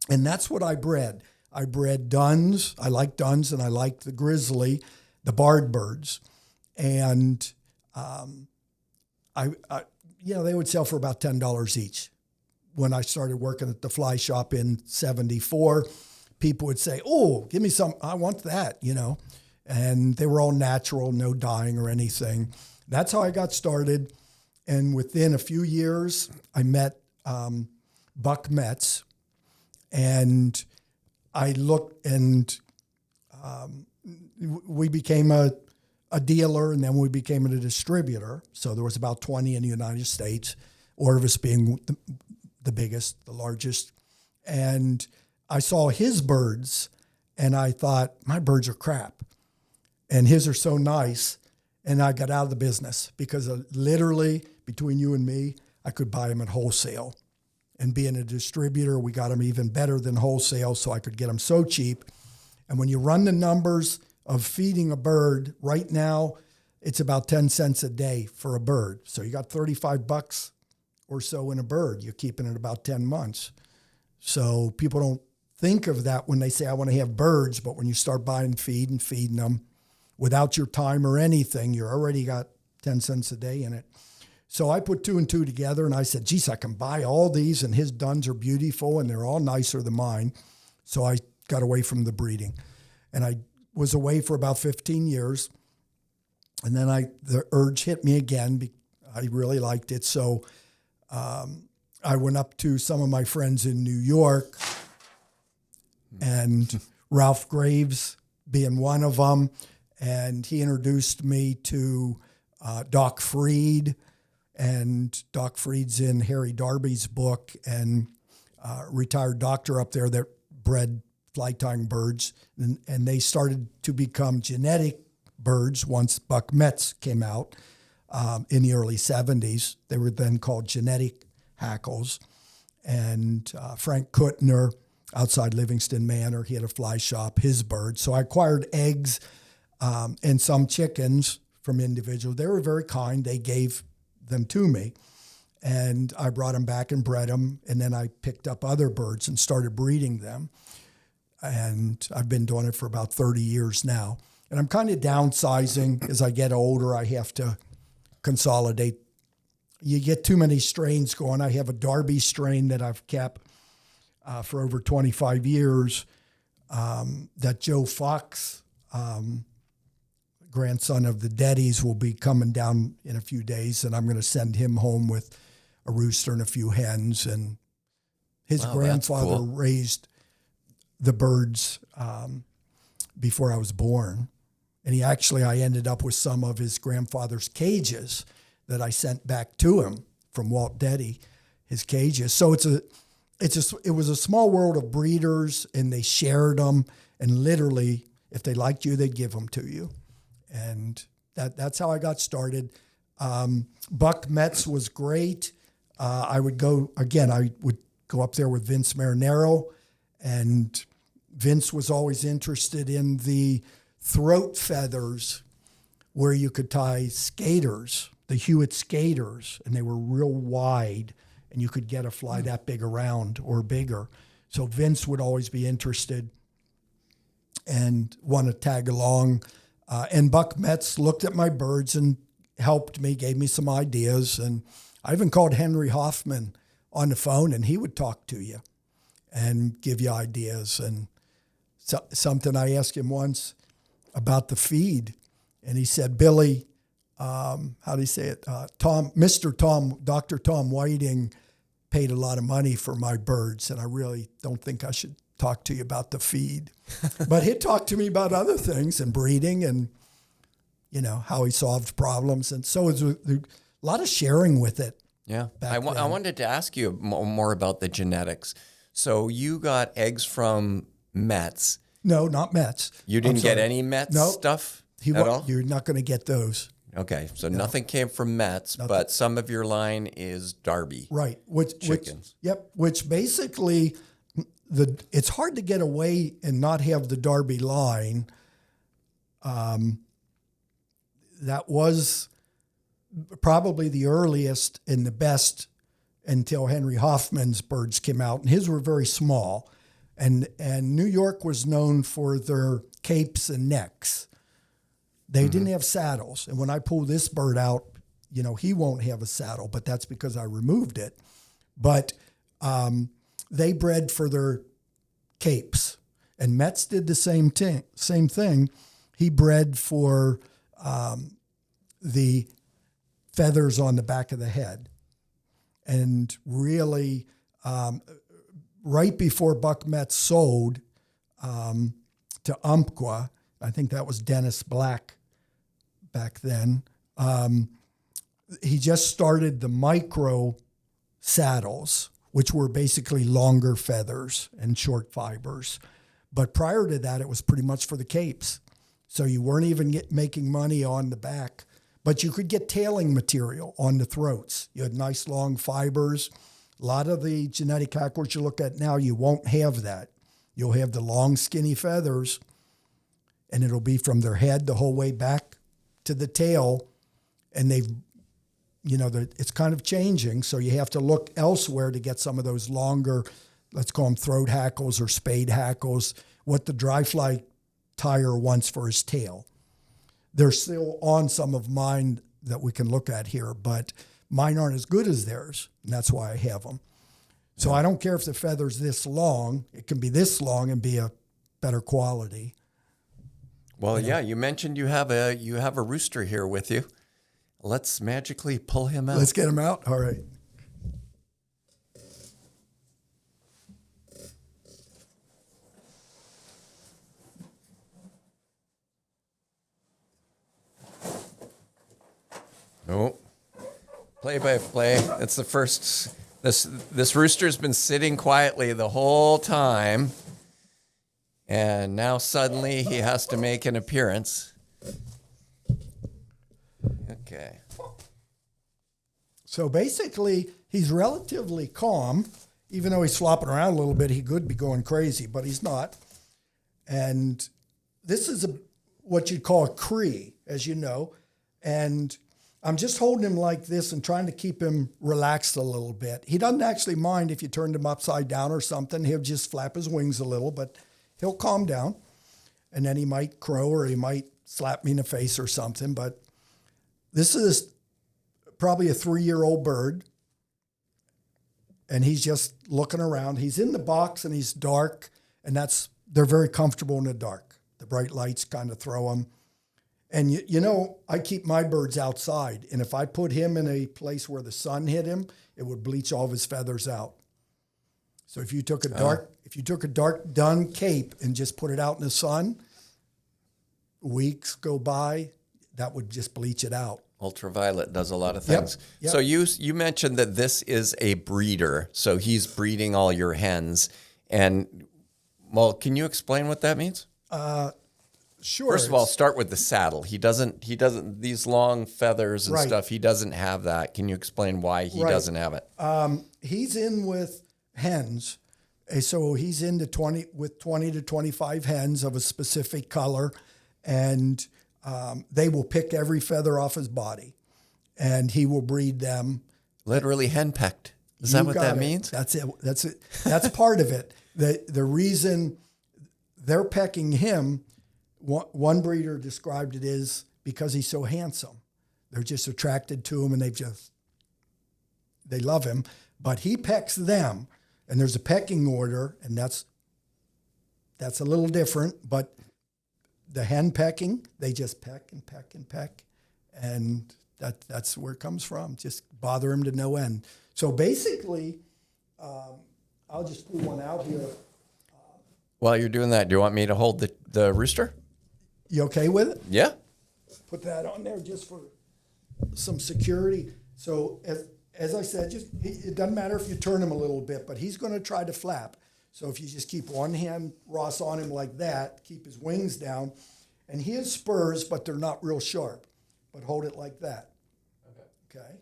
And that's what I bred. I bred duns. I like duns, and I like the grizzly, the barred birds. And they would sell for about $10 each. When I started working at the fly shop in 74, people would say, oh, give me some, I want that, And they were all natural, no dyeing or anything. That's how I got started. And within a few years, I met Buck Metz. And I looked, and we became a dealer, and then we became a distributor. So there was about 20 in the United States, Orvis being the biggest, the largest. And I saw his birds, and I thought, my birds are crap. And his are so nice. And I got out of the business because literally, between you and me, I could buy them at wholesale. And being a distributor, we got them even better than wholesale, so I could get them so cheap. And when you run the numbers of feeding a bird, right now, it's about 10 cents a day for a bird. So you got $35 or so in a bird. You're keeping it about 10 months. So people don't think of that when they say, I want to have birds, but when you start buying feed and feeding them without your time or anything, you already got 10 cents a day in it. So I put two and two together, and I said, geez, I can buy all these, and his duns are beautiful, and they're all nicer than mine. So I got away from the breeding. And I was away for about 15 years. And then the urge hit me again. I really liked it. So I went up to some of my friends in New York, and Ralph Graves being one of them. And he introduced me to Doc Freed. And Doc Freed's in Harry Darby's book, and retired doctor up there that bred fly tying birds. And they started to become genetic birds once Buck Metz came out in the early 70s. They were then called genetic hackles. And Frank Kuttner, outside Livingston Manor, he had a fly shop, his birds. So I acquired eggs and some chickens from individuals. They were very kind. They gave them to me, and I brought them back and bred them, and then I picked up other birds and started breeding them, and I've been doing it for about 30 years now. And I'm kind of downsizing. As I get older, I have to consolidate. You get too many strains going. I have a Darby strain that I've kept for over 25 years that Joe Fox, grandson of the Deddies, will be coming down in a few days, and I'm going to send him home with a rooster and a few hens. And his grandfather raised the birds before I was born. And I ended up with some of his grandfather's cages that I sent back to him from Walt Deddy, his cages. So it was a small world of breeders, and they shared them, and literally, if they liked you, they'd give them to you. And That's how I got started. Buck Metz was great. I would go up there with Vince Marinaro, and Vince was always interested in the throat feathers where you could tie skaters, the Hewitt skaters, and they were real wide, and you could get a fly that big around or bigger. So Vince would always be interested and want to tag along. And Buck Metz looked at my birds and helped me, gave me some ideas. And I even called Henry Hoffman on the phone, and he would talk to you and give you ideas. And something I asked him once about the feed, and he said, Billy, how do you say it? Dr. Tom Whiting paid a lot of money for my birds, and I really don't think I should talk to you about the feed. But he'd talk to me about other things and breeding and, how he solved problems. And so it was a lot of sharing with it. Yeah. I wanted to ask you more about the genetics. So you got eggs from Metz. No, not Metz. You didn't get any Metz stuff at all? You're not going to get those. Okay, so nothing came from Metz, but some of your line is Derby. Right. Chickens. Which basically, it's hard to get away and not have the Derby line. That was probably the earliest and the best until Henry Hoffman's birds came out, and his were very small. And New York was known for their capes and necks. They didn't have saddles. And when I pull this bird out, he won't have a saddle, but that's because I removed it. But they bred for their capes. And Metz did the same thing. He bred for the feathers on the back of the head. And really, right before Buck Metz sold to Umpqua, I think that was Dennis Black back then, he just started the micro saddles, which were basically longer feathers and short fibers. But prior to that, it was pretty much for the capes. So you weren't even making money on the back, but you could get tailing material on the throats. You had nice long fibers. A lot of the genetic hacklers you look at now, you won't have that. You'll have the long, skinny feathers, and it'll be from their head the whole way back to the tail. And it's kind of changing. So you have to look elsewhere to get some of those longer, let's call them throat hackles or spade hackles, what the dry fly tire wants for his tail. They're still on some of mine that we can look at here, but mine aren't as good as theirs, and that's why I have them. So I don't care if the feather's this long. It can be this long and be a better quality. Well, you mentioned you have a rooster here with you. Let's magically pull him out. Let's get him out. All right. Oh, play-by-play. That's the first. This rooster's been sitting quietly the whole time. And now suddenly he has to make an appearance. Okay. So basically, he's relatively calm. Even though he's flopping around a little bit, he could be going crazy, but he's not. And this is what you'd call a Cree, as you know. And I'm just holding him like this and trying to keep him relaxed a little bit. He doesn't actually mind if you turned him upside down or something. He'll just flap his wings a little, but he'll calm down. And then he might crow or he might slap me in the face or something. But this is probably a 3-year-old bird. And he's just looking around. He's in the box and he's dark. And they're very comfortable in the dark. The bright lights kind of throw them. And, I keep my birds outside. And if I put him in a place where the sun hit him, it would bleach all of his feathers out. So if you took a dark dun cape and just put it out in the sun, weeks go by, that would just bleach it out. Ultraviolet does a lot of things. Yep. So you mentioned that this is a breeder. So he's breeding all your hens. And, well, can you explain what that means? Sure. First of all, start with the saddle. He doesn't, these long feathers and Right. stuff, he doesn't have that. Can you explain why he Right. doesn't have it? He's in with hens. So he's into 20 to 25 hens of a specific color, and they will pick every feather off his body, and he will breed them. Literally henpecked. Is that what that means? That's it. That's it. That's part of it. The reason they're pecking him, one breeder described it as because he's so handsome. They're just attracted to him, and they love him. But he pecks them, and there's a pecking order, and that's a little different. But the hen pecking, they just peck and peck and peck, and that's where it comes from. Just bother him to no end. So basically, I'll just pull one out here. While you're doing that, do you want me to hold the rooster? You okay with it? Yeah. Put that on there just for some security. So as I said, it doesn't matter if you turn him a little bit, but he's going to try to flap. So if you just keep one hand, Ross, on him like that, keep his wings down, and he has spurs, but they're not real sharp. But hold it like that. Okay.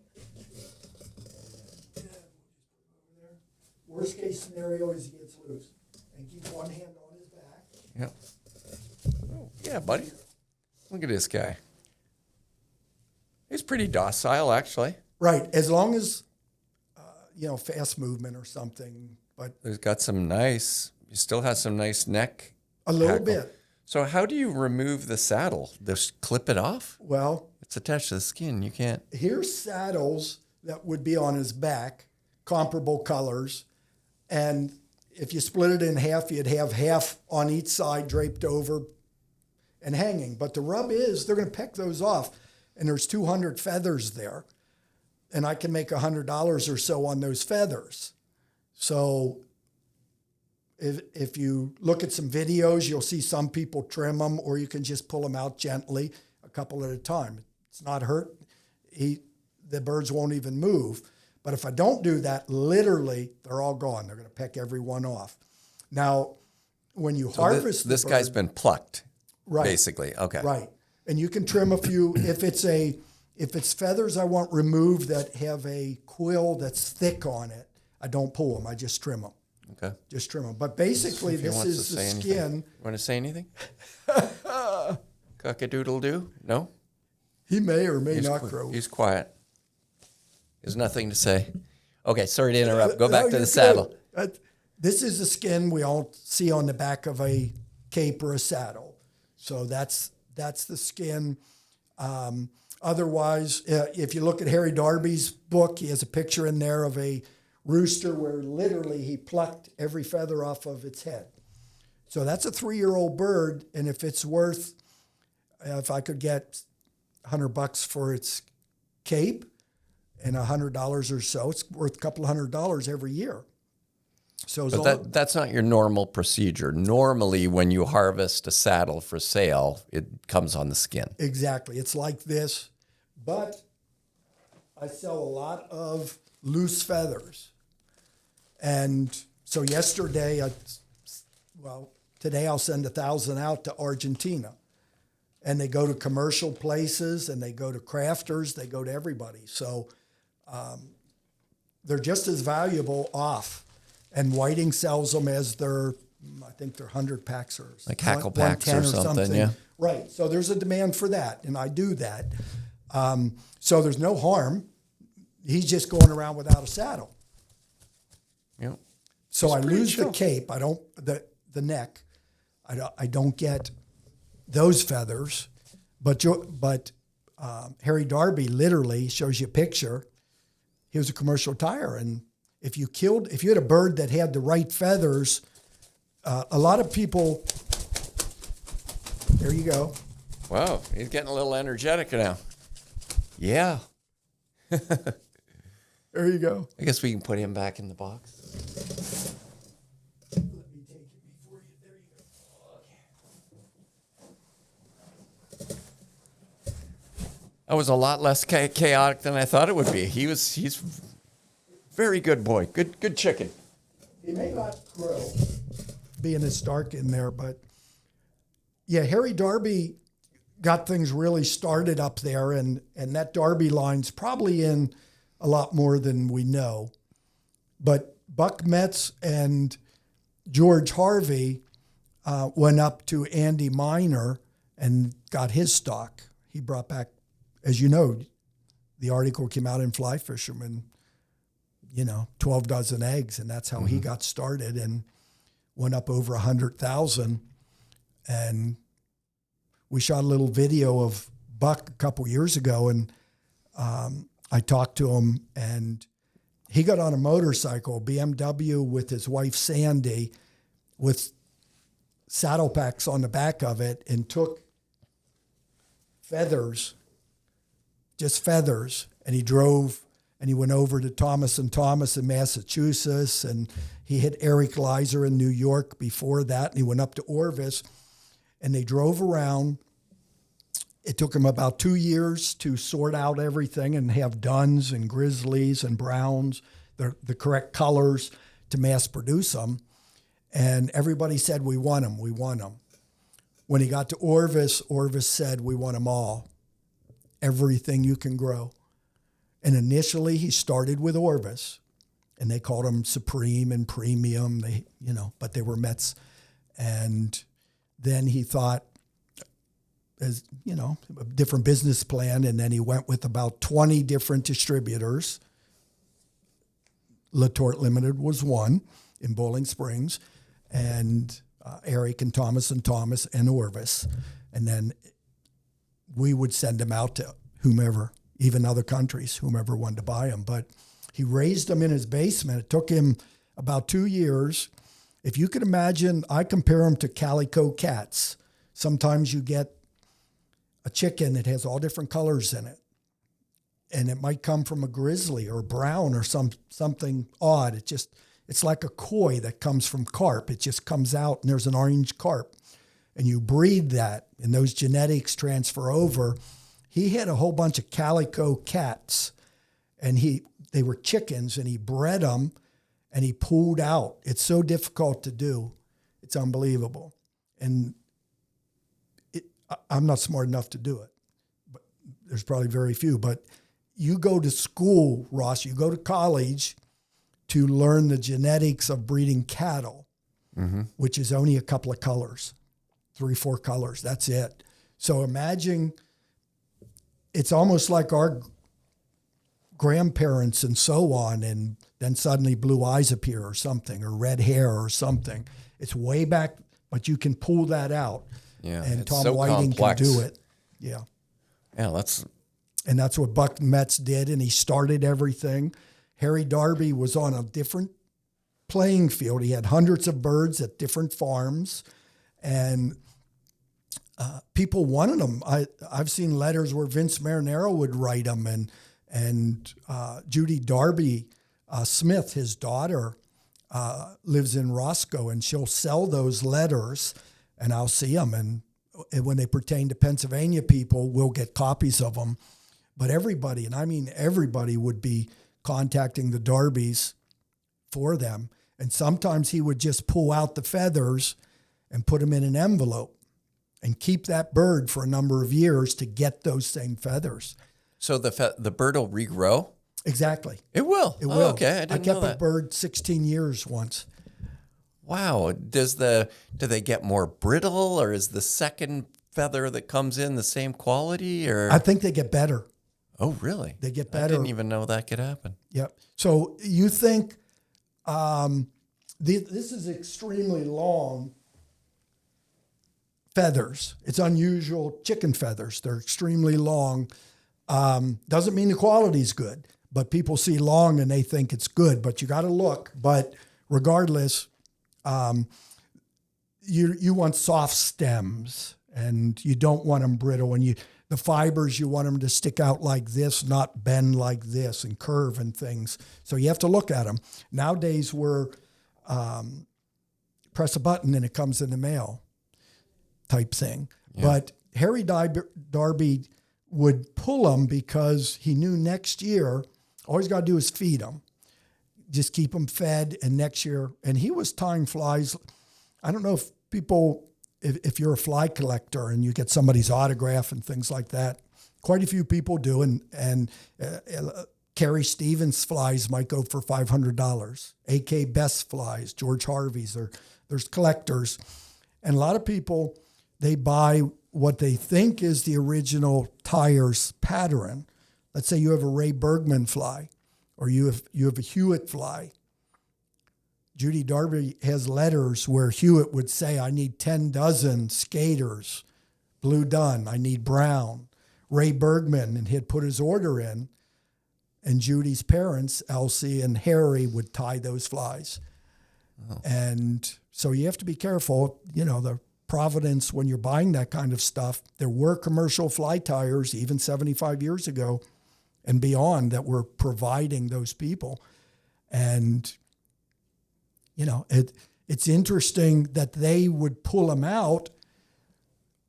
Worst case scenario is he gets loose, and keep one hand on his back. Yeah. Oh, yeah, buddy. Look at this guy. He's pretty docile, actually. Right, as long as fast movement or something. But There's got some nice. He still has some nice neck. a little hackle. bit. So how do you remove the saddle? Just clip it off? Well, It's attached to the skin. You can't. here's saddles that would be on his back, comparable colors, and if you split it in half, you'd have half on each side draped over and hanging. But the rub is they're going to peck those off, and there's 200 feathers there, and I can make $100 or so on those feathers. So if you look at some videos, you'll see some people trim them, or you can just pull them out gently, a couple at a time. It's not hurt. The birds won't even move. But if I don't do that, literally, they're all gone. They're going to peck every one off. Now, when you harvest this the guy's bird, been plucked, right, basically. Okay. right, and you can trim a few if it's feathers I want removed that have a quill that's thick on it. I don't pull them. I just trim them. Okay. Just trim them. But basically, If he this wants is to the say skin. anything. You want to say anything? Cock-a-doodle-doo? No? He may or may He's not qui- grow. He's quiet. There's nothing to say. Okay, sorry to interrupt. Go back No, to you're the saddle. good. This is the skin we all see on the back of a cape or a saddle. So that's the skin. Otherwise, if you look at Harry Darby's book, he has a picture in there of a rooster where literally he plucked every feather off of its head. So that's a 3-year-old bird, and if it's worth, if I could get $100 for its cape and $100 or so, it's worth a couple $100 every year. So But that's not your normal procedure. Normally, when you harvest a saddle for sale, it comes on the skin. exactly, it's like this, but I sell a lot of loose feathers. And so yesterday, today I'll send 1,000 out to Argentina. And they go to commercial places, and they go to crafters, they go to everybody. So they're just as valuable off. And Whiting sells them as I think they're 100 packs or Like hackle packs or 110 something, yeah. Right. So there's a demand for that, and I do that. So there's no harm. He's just going around without a saddle. Yeah. So I pretty lose chill. the cape. I don't the neck. I don't get those feathers. But Harry Darby literally shows you a picture. He was a commercial tire, and if you had a bird that had the right feathers, a lot of people. There you go. Wow, he's getting a little energetic now. Yeah. There you go. I guess we can put him back in the box. Let me take it before you. There you go. That was a lot less chaotic than I thought it would be. He's very good boy. Good chicken. He may not grow, being it's dark in there, but Yeah, Harry Darby got things really started up there, and that Darby line's probably in a lot more than we know. But Buck Metz and George Harvey went up to Andy Miner and got his stock. He brought back, as you know, the article came out in Fly Fisherman, 12 dozen eggs, and that's how he got started and went up over 100,000. And we shot a little video of Buck a couple years ago, and I talked to him, and he got on a motorcycle, BMW, with his wife Sandy, with saddle packs on the back of it, and took feathers, just feathers, and he drove, and he went over to Thomas & Thomas in Massachusetts, and he hit Eric Leiser in New York before that, and he went up to Orvis, and they drove around. It took him about 2 years to sort out everything and have duns and grizzlies and browns, the correct colors to mass produce them. And everybody said, we want them, we want them. When he got to Orvis, Orvis said, we want them all, everything you can grow. And initially he started with Orvis, and they called them Supreme and Premium, but they were Mets. And then he thought, as a different business plan, and then he went with about 20 different distributors. LeTort Limited was one in Bowling Springs, and Eric and Thomas and Orvis. And then we would send them out to whomever, even other countries, whomever wanted to buy them. But he raised them in his basement. It took him about 2 years. If you could imagine, I compare them to calico cats. Sometimes you get a chicken that has all different colors in it, and it might come from a grizzly or brown or something odd. It's like a koi that comes from carp. It just comes out, and there's an orange carp, and you breed that, and those genetics transfer over. He had a whole bunch of calico cats, and they were chickens, and he bred them, and he pulled out. It's so difficult to do. It's unbelievable. And I'm not smart enough to do it, but there's probably very few. But you go to school, Ross, you go to college to learn the genetics of breeding cattle, which is only a couple of colors, 3-4 colors. That's it. So imagine it's almost like our grandparents and so on, and then suddenly blue eyes appear or something, or red hair or something. It's way back, but you can pull that out. Yeah, and it's Tom so Whiting complex. can do it. Yeah. Yeah, And that's what Buck Metz did, and he started everything. Harry Darby was on a different playing field. He had hundreds of birds at different farms, and people wanted them. I've seen letters where Vince Marinaro would write them, and Judy Darby Smith, his daughter, lives in Roscoe, and she'll sell those letters, and I'll see them. And when they pertain to Pennsylvania people, we'll get copies of them. But everybody, and I mean everybody, would be contacting the Darbys for them. And sometimes he would just pull out the feathers and put them in an envelope and keep that bird for a number of years to get those same feathers. So the bird will regrow? Exactly. It will? It will. Okay, I didn't know kept that. a bird 16 years once. Wow. Do they get more brittle, or is the second feather that comes in the same quality? Or I think they get better. Oh, really? They get I better. didn't even know that could happen. Yep. So you think this is extremely long feathers. It's unusual chicken feathers. They're extremely long. Doesn't mean the quality's good, but people see long and they think it's good, but you got to look. But regardless, you want soft stems, and you don't want them brittle. And the fibers, you want them to stick out like this, not bend like this and curve and things. So you have to look at them. Nowadays, we're press a button and it comes in the mail type thing. Yeah. But Harry Darby would pull them because he knew next year, all he's got to do is feed them. Just keep them fed, and next year, and he was tying flies. I don't know if people if you're a fly collector and you get somebody's autograph and things like that, quite a few people do. And Carrie Stevens flies might go for $500. A.K. Best flies, George Harvey's, there's collectors. And a lot of people, they buy what they think is the original Tyers pattern. Let's say you have a Ray Bergman fly, or you have a Hewitt fly. Judy Darby has letters where Hewitt would say, I need 10 dozen skaters, blue dun, I need brown. Ray Bergman, and he'd put his order in, and Judy's parents, Elsie and Harry, would tie those flies. Oh. And so you have to be careful, the Providence, when you're buying that kind of stuff. There were commercial fly tyers even 75 years ago and beyond that were providing those people. And, it's interesting that they would pull them out,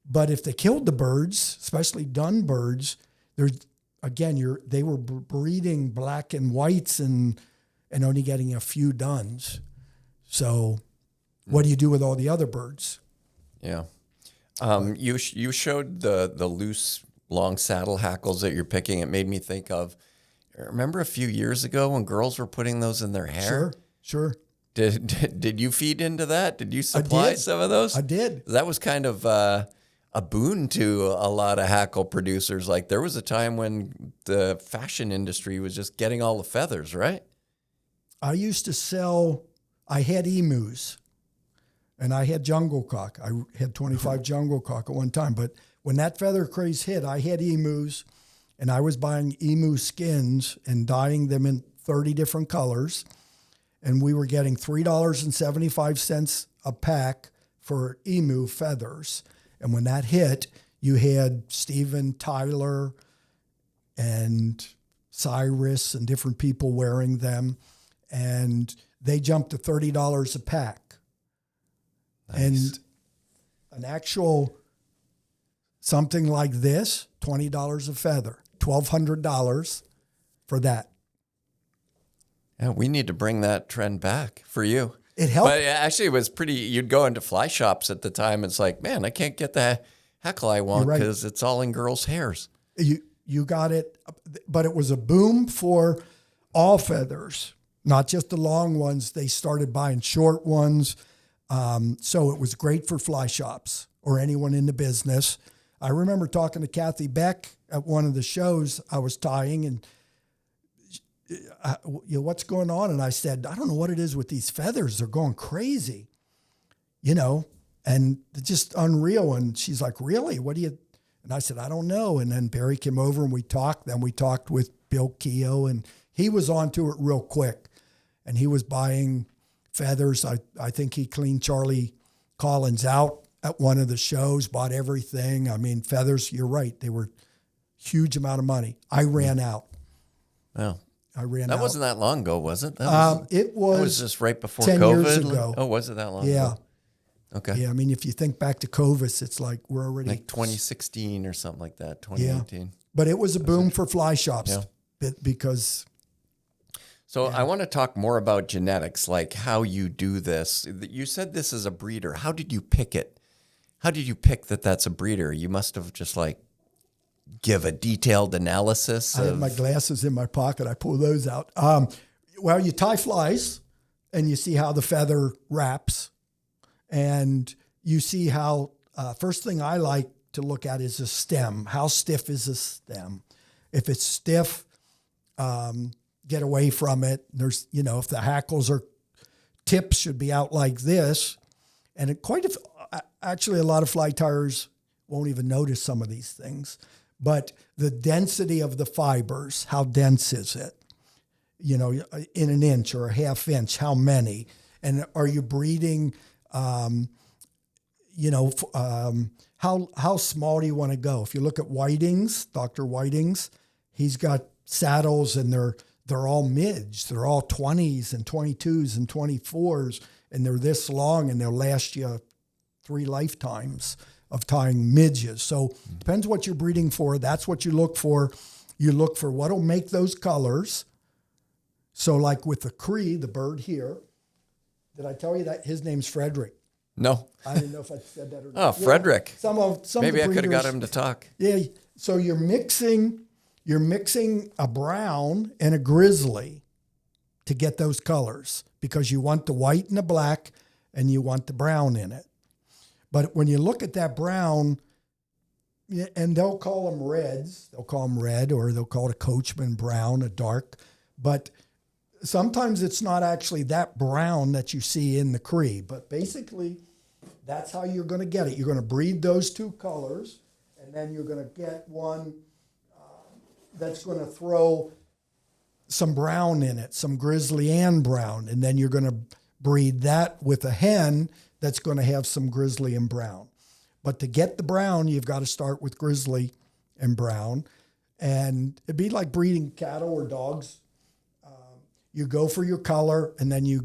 but if they killed the birds, especially dun birds, they were breeding black and whites and only getting a few duns. So what do you do with all the other birds? Yeah. You showed the loose long saddle hackles that you're picking. It made me think of, remember a few years ago when girls were putting those in their hair? Sure. Did you feed into that? Did you supply some of those? I did. That was kind of a boon to a lot of hackle producers. Like there was a time when the fashion industry was just getting all the feathers, right? I used to sell, I had emus and I had jungle cock. I had 25 jungle cock at one time. But when that feather craze hit, I had emus and I was buying emu skins and dyeing them in 30 different colors. And we were getting $3.75 a pack for emu feathers. And when that hit, you had Steven Tyler and Cyrus and different people wearing them. And they jumped to $30 a pack. Nice. And an actual something like this, $20 a feather, $1,200 for that. Yeah, we need to bring that trend back for you. It helped. But actually, it was pretty, you'd go into fly shops at the time. It's like, man, I can't get the hackle I want because it's all in girls' hairs. You got it. But it was a boom for all feathers, not just the long ones. They started buying short ones. So it was great for fly shops or anyone in the business. I remember talking to Kathy Beck at one of the shows I was tying, and what's going on? And I said, I don't know what it is with these feathers. They're going crazy, and it's just unreal. And she's like, really? What do you? And I said, I don't know. And then Barry came over and we talked. Then we talked with Bill Keogh, and he was onto it real quick. And he was buying feathers. I think he cleaned Charlie Collins out at one of the shows, bought everything. I mean, feathers, you're right. They were huge amount of money. I ran out. Wow. I ran out. That wasn't that long ago, was it? It that was just right before 10 COVID. years ago. Oh, was it that long Yeah. ago? Okay. Yeah, I mean, if you think back to COVID, it's like we're already... Like 2016 or something like that, 2018. Yeah. But it was a boom for fly shops because... So I want to talk more about genetics, like how you do this. You said this is a breeder. How did you pick it? How did you pick that that's a breeder? You must have just give a detailed analysis. I have my glasses in my pocket. I pull those out. Well, you tie flies and you see how the feather wraps, and you see how, first thing I like to look at is a stem. How stiff is a stem? If it's stiff, get away from it. There's, if the hackles are, tips should be out like this. And actually a lot of fly tyers won't even notice some of these things. But the density of the fibers, how dense is it? In an inch or a half inch, how many? And are you breeding, how small do you want to go? If you look at Whiting's, Dr. Whiting's, he's got saddles and they're all mids. They're all 20s and 22s and 24s, and they're this long and they'll last you 3 lifetimes of tying midges. So depends what you're breeding for. That's what you look for. You look for what'll make those colors. So like with the Cree, the bird here, did I tell you that his name's Frederick? No. I didn't know if I said that or Oh, not. Frederick. Some Maybe of I the could have got breeders- him to talk. Yeah. So you're mixing a brown and a grizzly to get those colors because you want the white and the black and you want the brown in it. But when you look at that brown, and they'll call them reds, they'll call them red, or they'll call it a coachman brown, a dark. But sometimes it's not actually that brown that you see in the Cree. But basically, that's how you're going to get it. You're going to breed those two colors, and then you're going to get one that's going to throw some brown in it, some grizzly and brown. And then you're going to breed that with a hen that's going to have some grizzly and brown. But to get the brown, you've got to start with grizzly and brown. And it'd be like breeding cattle or dogs. You go for your color, and then you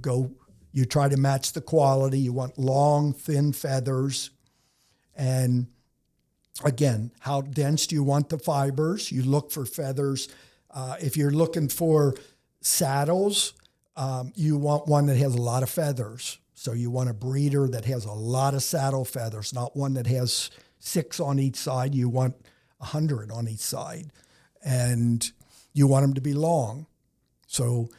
try to match the quality. You want long, thin feathers. And again, how dense do you want the fibers? You look for feathers. If you're looking for saddles, you want one that has a lot of feathers. So you want a breeder that has a lot of saddle feathers, not one that has 6 on each side. You want 100 on each side. And you want them to be long. So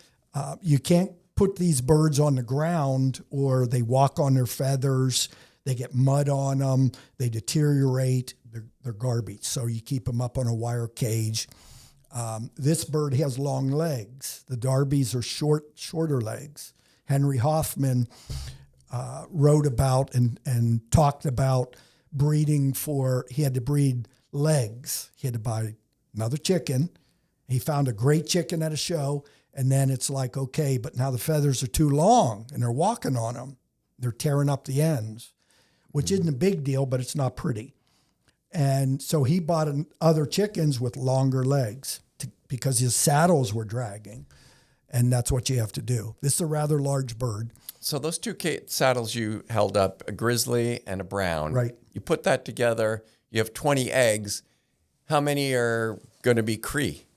you can't put these birds on the ground or they walk on their feathers. They get mud on them. They deteriorate. They're garbage. So you keep them up on a wire cage. This bird has long legs. The Darbies are shorter legs. Henry Hoffman wrote about and talked about breeding he had to breed legs. He had to buy another chicken. He found a great chicken at a show, and then it's like, okay, but now the feathers are too long, and they're walking on them. They're tearing up the ends, which isn't a big deal, but it's not pretty. And so he bought other chickens with longer legs because his saddles were dragging. And that's what you have to do. This is a rather large bird. So those two saddles you held up, a grizzly and a brown. Right. You put that together, you have 20 eggs. How many are going to be Cree?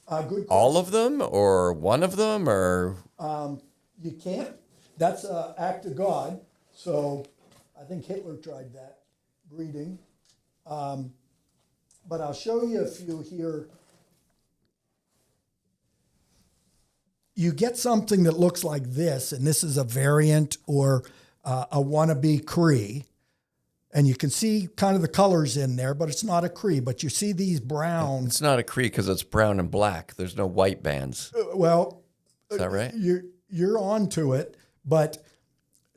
Good question. All of them or one of them or? You can't. That's an act of God. So I think Hitler tried that breeding. But I'll show you a few here. You get something that looks like this, and this is a variant or a wannabe Cree. And you can see kind of the colors in there, but it's not a Cree. But you see these browns. It's not a Cree because it's brown and black. There's no white bands. Well, Is that right? You're onto it. But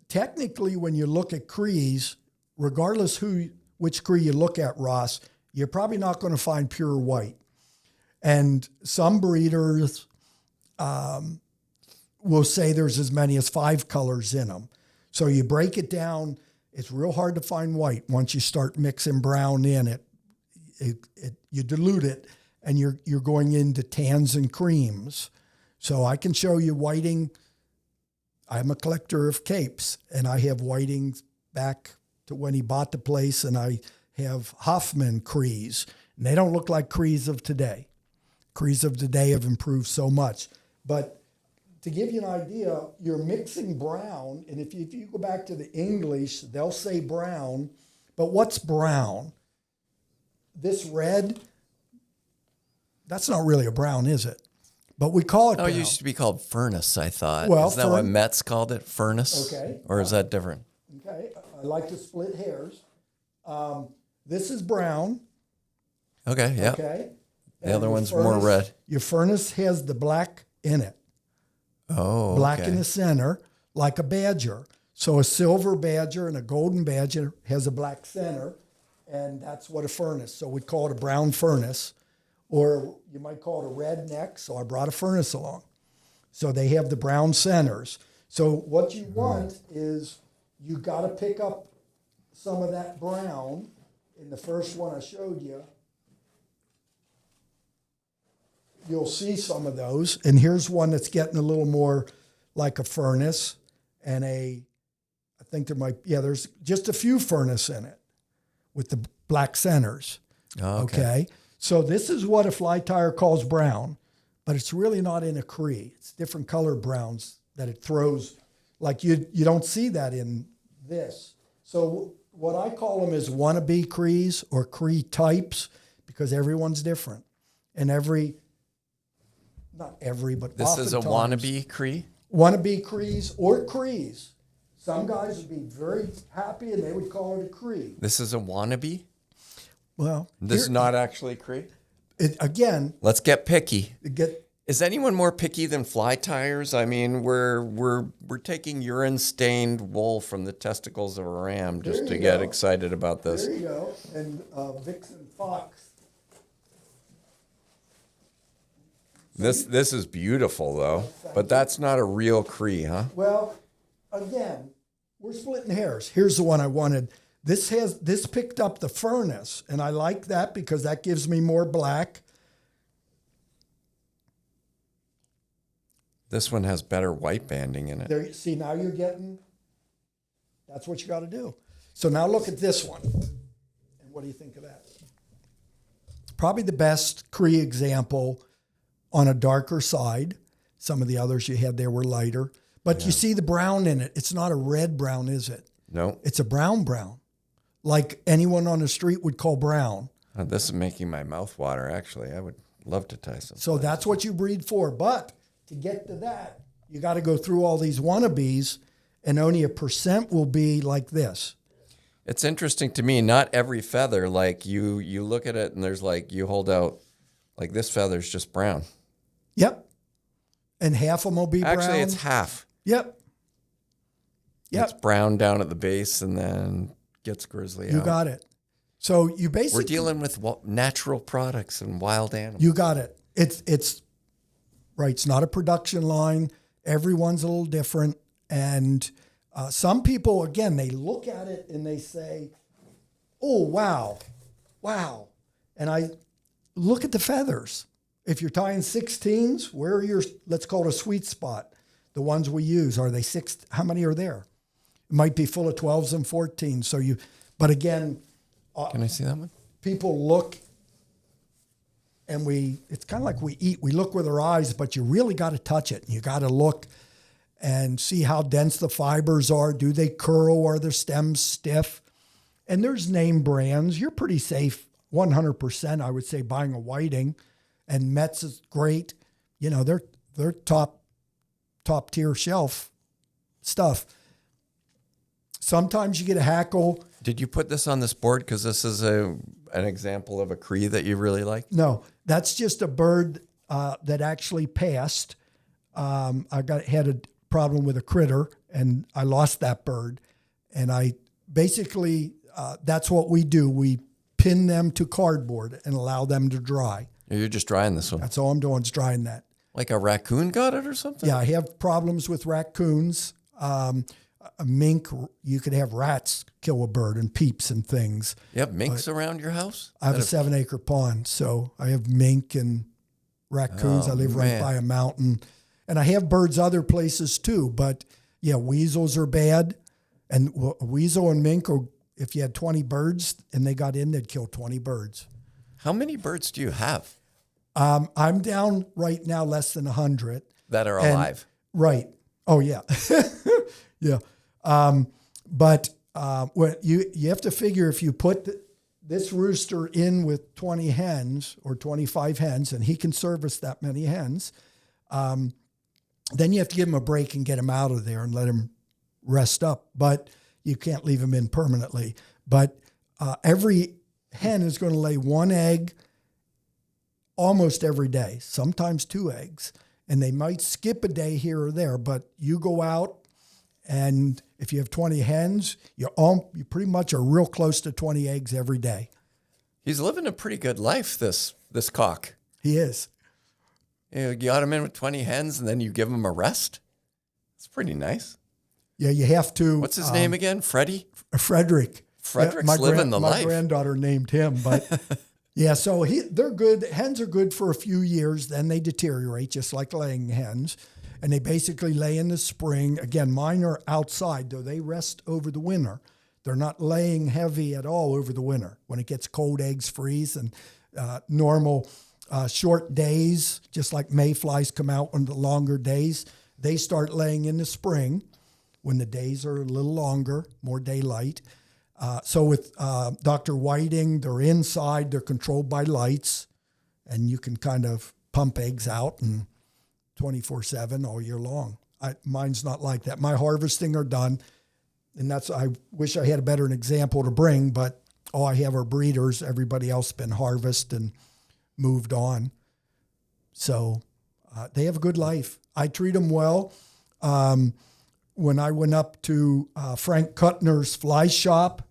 technically, when you look at Crees, regardless which Cree you look at, Ross, you're probably not going to find pure white. And some breeders will say there's as many as 5 colors in them. So you break it down. It's real hard to find white once you start mixing brown in it. You dilute it, and you're going into tans and creams. So I can show you whiting. I'm a collector of capes, and I have whiting back to when he bought the place, and I have Hoffman Crees. And they don't look like Crees of today. Crees of today have improved so much. But to give you an idea, you're mixing brown, and if you go back to the English, they'll say brown, but what's brown? This red, that's not really a brown, is it? But we call it brown. It used to be called furnace, I thought. Well, Isn't that what Metz called it? Furnace? Okay. Or is that different? Okay, I like to split hairs. This is brown. Okay, yeah. Okay. The other one's more red. Your furnace has the black in it. Oh, Black okay. in the center, like a badger. So a silver badger and a golden badger has a black center, and that's what a furnace. So we call it a brown furnace, or you might call it a red neck. So I brought a furnace along. So they have the brown centers. So what you want is you got to pick up some of that brown. In the first one I showed you, you'll see some of those. And here's one that's getting a little more like a furnace and I think there's just a few furnace in it with the black centers. Oh, okay. So this is what a fly tire calls brown, but it's really not in a Cree. It's different colored browns that it throws. Like you don't see that in this. So what I call them is wannabe crees or cree types because everyone's different. And not every, but This is a oftentimes, wannabe Cree? wannabe crees or crees. Some guys would be very happy and they would call it a cree. This is a wannabe? Well, This is not actually Cree? again, Let's get picky. get Is anyone more picky than fly tires? I mean, we're taking urine-stained wool from the testicles of a ram just to get excited about this. there you go. And Vixen Fox. This is beautiful though, but that's not a real Cree, huh? Well, again, we're splitting hairs. Here's the one I wanted. This picked up the furnace, and I like that because that gives me more black. This one has better white banding in it. There, see, now you're getting. That's what you got to do. So now look at this one, and what do you think of that? Probably the best Cree example on a darker side. Some of the others you had there were lighter, but you see the brown in it. It's not a red brown, is it? No. It's a brown, like anyone on the street would call brown. This is making my mouth water, actually. I would love to tie some. So that's what you breed for. But to get to that, you got to go through all these wannabes, and only 1% will be like this. It's interesting to me, not every feather, like you look at it and there's like, you hold out, like this feather's just brown. Yep. And half of them will be brown. Actually, it's half. Yep. It's brown down at the base and then gets grizzly out. You got it. So you basically... We're dealing with natural products and wild animals. You got it. It's right. It's not a production line. Everyone's a little different. And some people, again, they look at it and they say, oh, wow. And I look at the feathers. If you're tying 16s, where are your, let's call it a sweet spot? The ones we use, are they six? How many are there? It might be full of 12s and 14s. So but again, can I see that one? People look and it's kind of like we eat. We look with our eyes, but you really got to touch it. You got to look and see how dense the fibers are. Do they curl? Are their stems stiff? And there's name brands. You're pretty safe, 100%, I would say, buying a whiting. And Metz is great. You know, they're top tier shelf stuff. Sometimes you get a hackle. Did you put this on this board because this is an example of a Cree that you really like? No, that's just a bird that actually passed. I had a problem with a critter, and I lost that bird. And I basically, that's what we do. We pin them to cardboard and allow them to dry. You're just drying this one? That's all I'm doing is drying that. Like a raccoon got it or something? Yeah, I have problems with raccoons. A mink, you could have rats kill a bird and peeps and things. You have minks around your house? I have a 7-acre pond, so I have mink and raccoons. I live right by a mountain. And I have birds other places too, but yeah, weasels are bad. And a weasel and mink, or if you had 20 birds and they got in, they'd kill 20 birds. How many birds do you have? I'm down right now less than 100. That are alive? Right. Oh, yeah. Yeah. But when you have to figure if you put this rooster in with 20 hens or 25 hens, and he can service that many hens, then you have to give him a break and get him out of there and let him rest up. But you can't leave him in permanently. But every hen is going to lay one egg almost every day, sometimes 2 eggs. And they might skip a day here or there, but you go out, and if you have 20 hens, you pretty much are real close to 20 eggs every day. He's living a pretty good life, this cock. He is. You got him in with 20 hens, and then you give him a rest? It's pretty nice. Yeah, you have to. What's his name again? Freddie? Frederick. Frederick's living the life. My granddaughter named him, but yeah, so they're good. Hens are good for a few years, then they deteriorate, just like laying hens. And they basically lay in the spring. Again, mine are outside, though they rest over the winter. They're not laying heavy at all over the winter. When it gets cold, eggs freeze, and normal short days, just like mayflies come out on the longer days, they start laying in the spring when the days are a little longer, more daylight. So with Dr. Whiting, they're inside, they're controlled by lights, and you can kind of pump eggs out and 24/7 all year long. Mine's not like that. My harvesting are done, and I wish I had a better example to bring, but all I have are breeders. Everybody else been harvested and moved on. So they have a good life. I treat them well. When I went up to Frank Kuttner's fly shop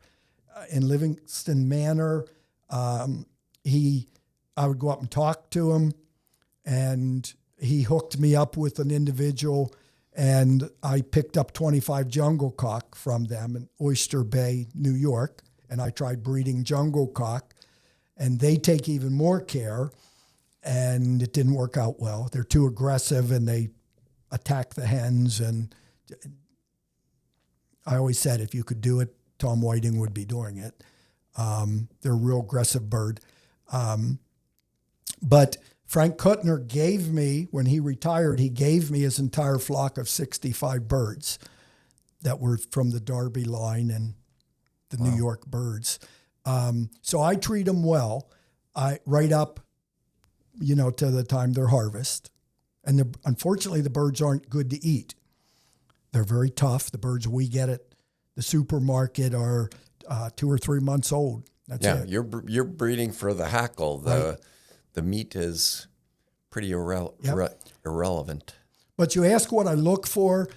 in Livingston Manor, I would go up and talk to him, and he hooked me up with an individual, and I picked up 25 jungle cock from them in Oyster Bay, New York, and I tried breeding jungle cock, and they take even more care, and it didn't work out well. They're too aggressive, and they attack the hens, and I always said if you could do it, Tom Whiting would be doing it. They're a real aggressive bird. But Frank Kuttner gave me, when he retired, he gave me his entire flock of 65 birds that were from the Derby line and the New York birds. So I treat them well. Right up, to the time they're harvest. And unfortunately, the birds aren't good to eat. They're very tough. The birds we get at the supermarket are 2 or 3 months old. That's it. You're breeding for the hackle. The meat is pretty irrelevant. But you ask what I look for.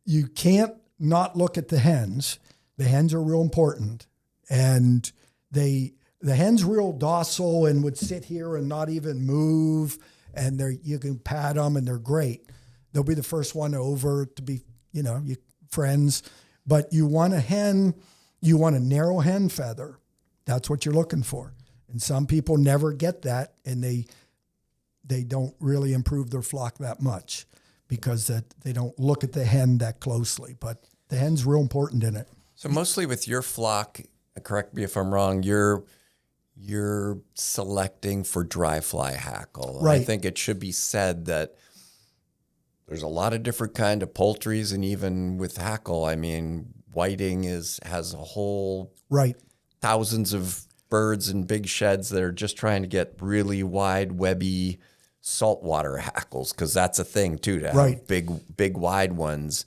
You can't not look at the hens. The hens are real important. And the hen's real docile and would sit here and not even move. And you can pat them, and they're great. They'll be the first one over to be, friends. But you want a hen, you want a narrow hen feather. That's what you're looking for. And some people never get that, and they don't really improve their flock that much because they don't look at the hen that closely. But the hen's real important in it. So mostly with your flock, correct me if I'm wrong, you're selecting for dry fly hackle. Right. I think it should be said that there's a lot of different kind of poultries, and even with hackle, I mean, Whiting has a whole thousands of birds in big sheds that are just trying to get really wide, webby saltwater hackles, because that's a thing too, to have big wide ones.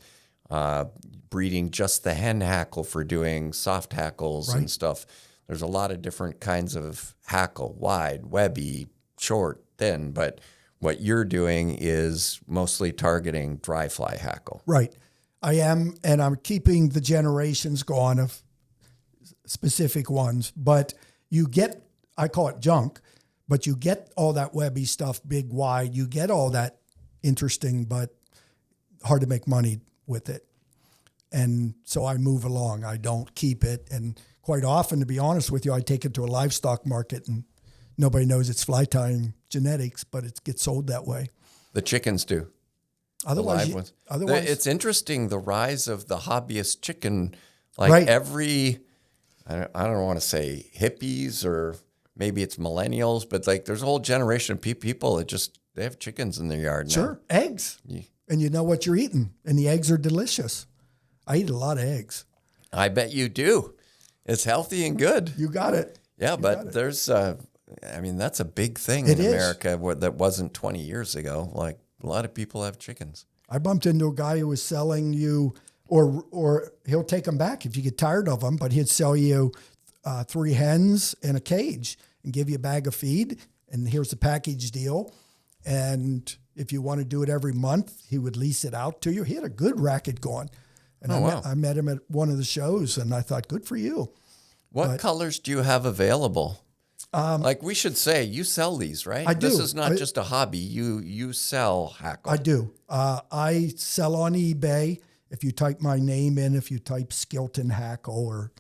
Breeding just the hen hackle for doing soft hackles and stuff. There's a lot of different kinds of hackle, wide, webby, short, thin, but what you're doing is mostly targeting dry fly hackle. Right. I am, and I'm keeping the generations going of specific ones, but you get, I call it junk, but you get all that webby stuff, big, wide, you get all that interesting, but hard to make money with it. And so I move along. I don't keep it. And quite often, to be honest with you, I take it to a livestock market, and nobody knows it's fly tying genetics, but it gets sold that way. The chickens do. Otherwise, it's interesting, the rise of the hobbyist chicken. Like every, I don't want to say hippies, or maybe it's millennials, but like there's a whole generation of people that they have chickens in their yard now. Sure, eggs. Yeah. And you know what you're eating, and the eggs are delicious. I eat a lot of eggs. I bet you do. It's healthy and good. You got it. Yeah, but there's, that's a big thing in America that wasn't 20 years ago. Like a lot of people have chickens. I bumped into a guy who was selling you, or he'll take them back if you get tired of them, but he'd sell you 3 hens in a cage and give you a bag of feed, and here's the package deal. And if you want to do it every month, he would lease it out to you. He had a good racket going. And I met him at one of the shows, and I thought, good for you. What colors do you have available? Like we should say, you sell these, right? I do. This is not just a hobby. You sell hackle. I do. I sell on eBay. If you type my name in, if you type Skilton hackle or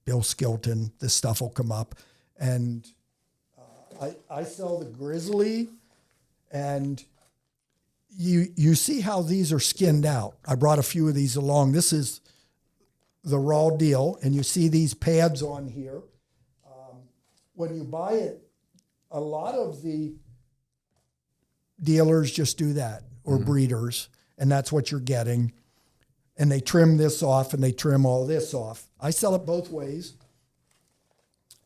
Bill Skilton, this stuff will come up. And I sell the grizzly, and you see how these are skinned out. I brought a few of these along. This is the raw deal, and you see these pads on here. When you buy it, a lot of the dealers just do that, or breeders, and that's what you're getting. and they trim this off and they trim all this off. I sell it both ways.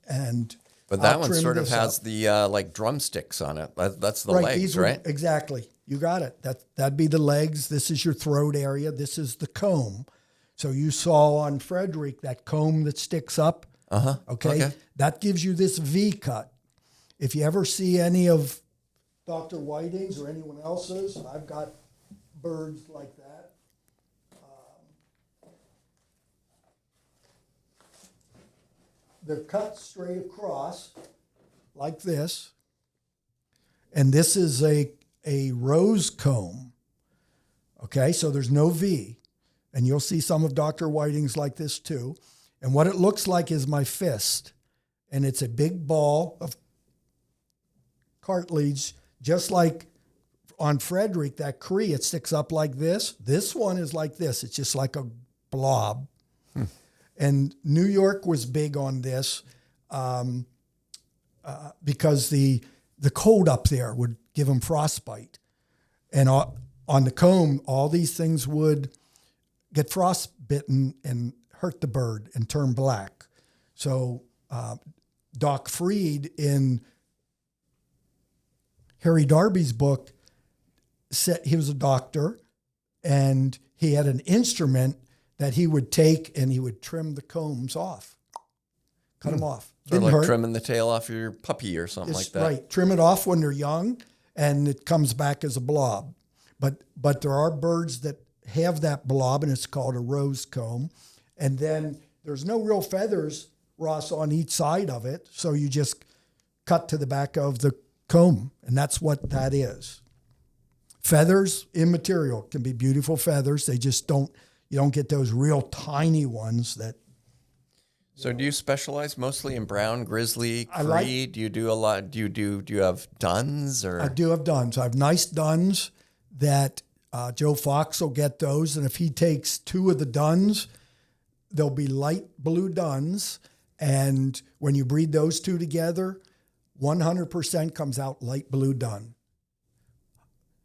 But that one sort of has the like drumsticks on it. That's the legs, right? Exactly. You got it. That'd be the legs. This is your throat area. This is the comb. So you saw on Frederick that comb that sticks up. Okay. That gives you this V cut. If you ever see any of Dr. Whiting's or anyone else's, I've got birds like that. They're cut straight across like this. And this is a rose comb. Okay, so there's no V. And you'll see some of Dr. Whiting's like this too. And what it looks like is my fist. And it's a big ball of cartilage, just like on Frederick, that Cree, it sticks up like this. This one is like this. It's just like a blob. And New York was big on this because the cold up there would give them frostbite. And on the comb, all these things would get frostbitten and hurt the bird and turn black. So Doc Freed in Harry Darby's book said he was a doctor and he had an instrument that he would take and he would trim the combs off, cut them off. Sort of like trimming the tail off your puppy or something like that. Right. Trim it off when they're young and it comes back as a blob. But there are birds that have that blob and it's called a rose comb. And then there's no real feathers, Ross, on each side of it. So you just cut to the back of the comb and that's what that is. Feathers, immaterial, can be beautiful feathers. They just you don't get those real tiny ones that. So do you specialize mostly in brown, grizzly, Cree? Do you do a lot? Do you have duns or? I do have duns. I have nice duns that Joe Fox will get those. And if he takes 2 of the duns, they'll be light blue duns. And when you breed those 2 together, 100% comes out light blue dun.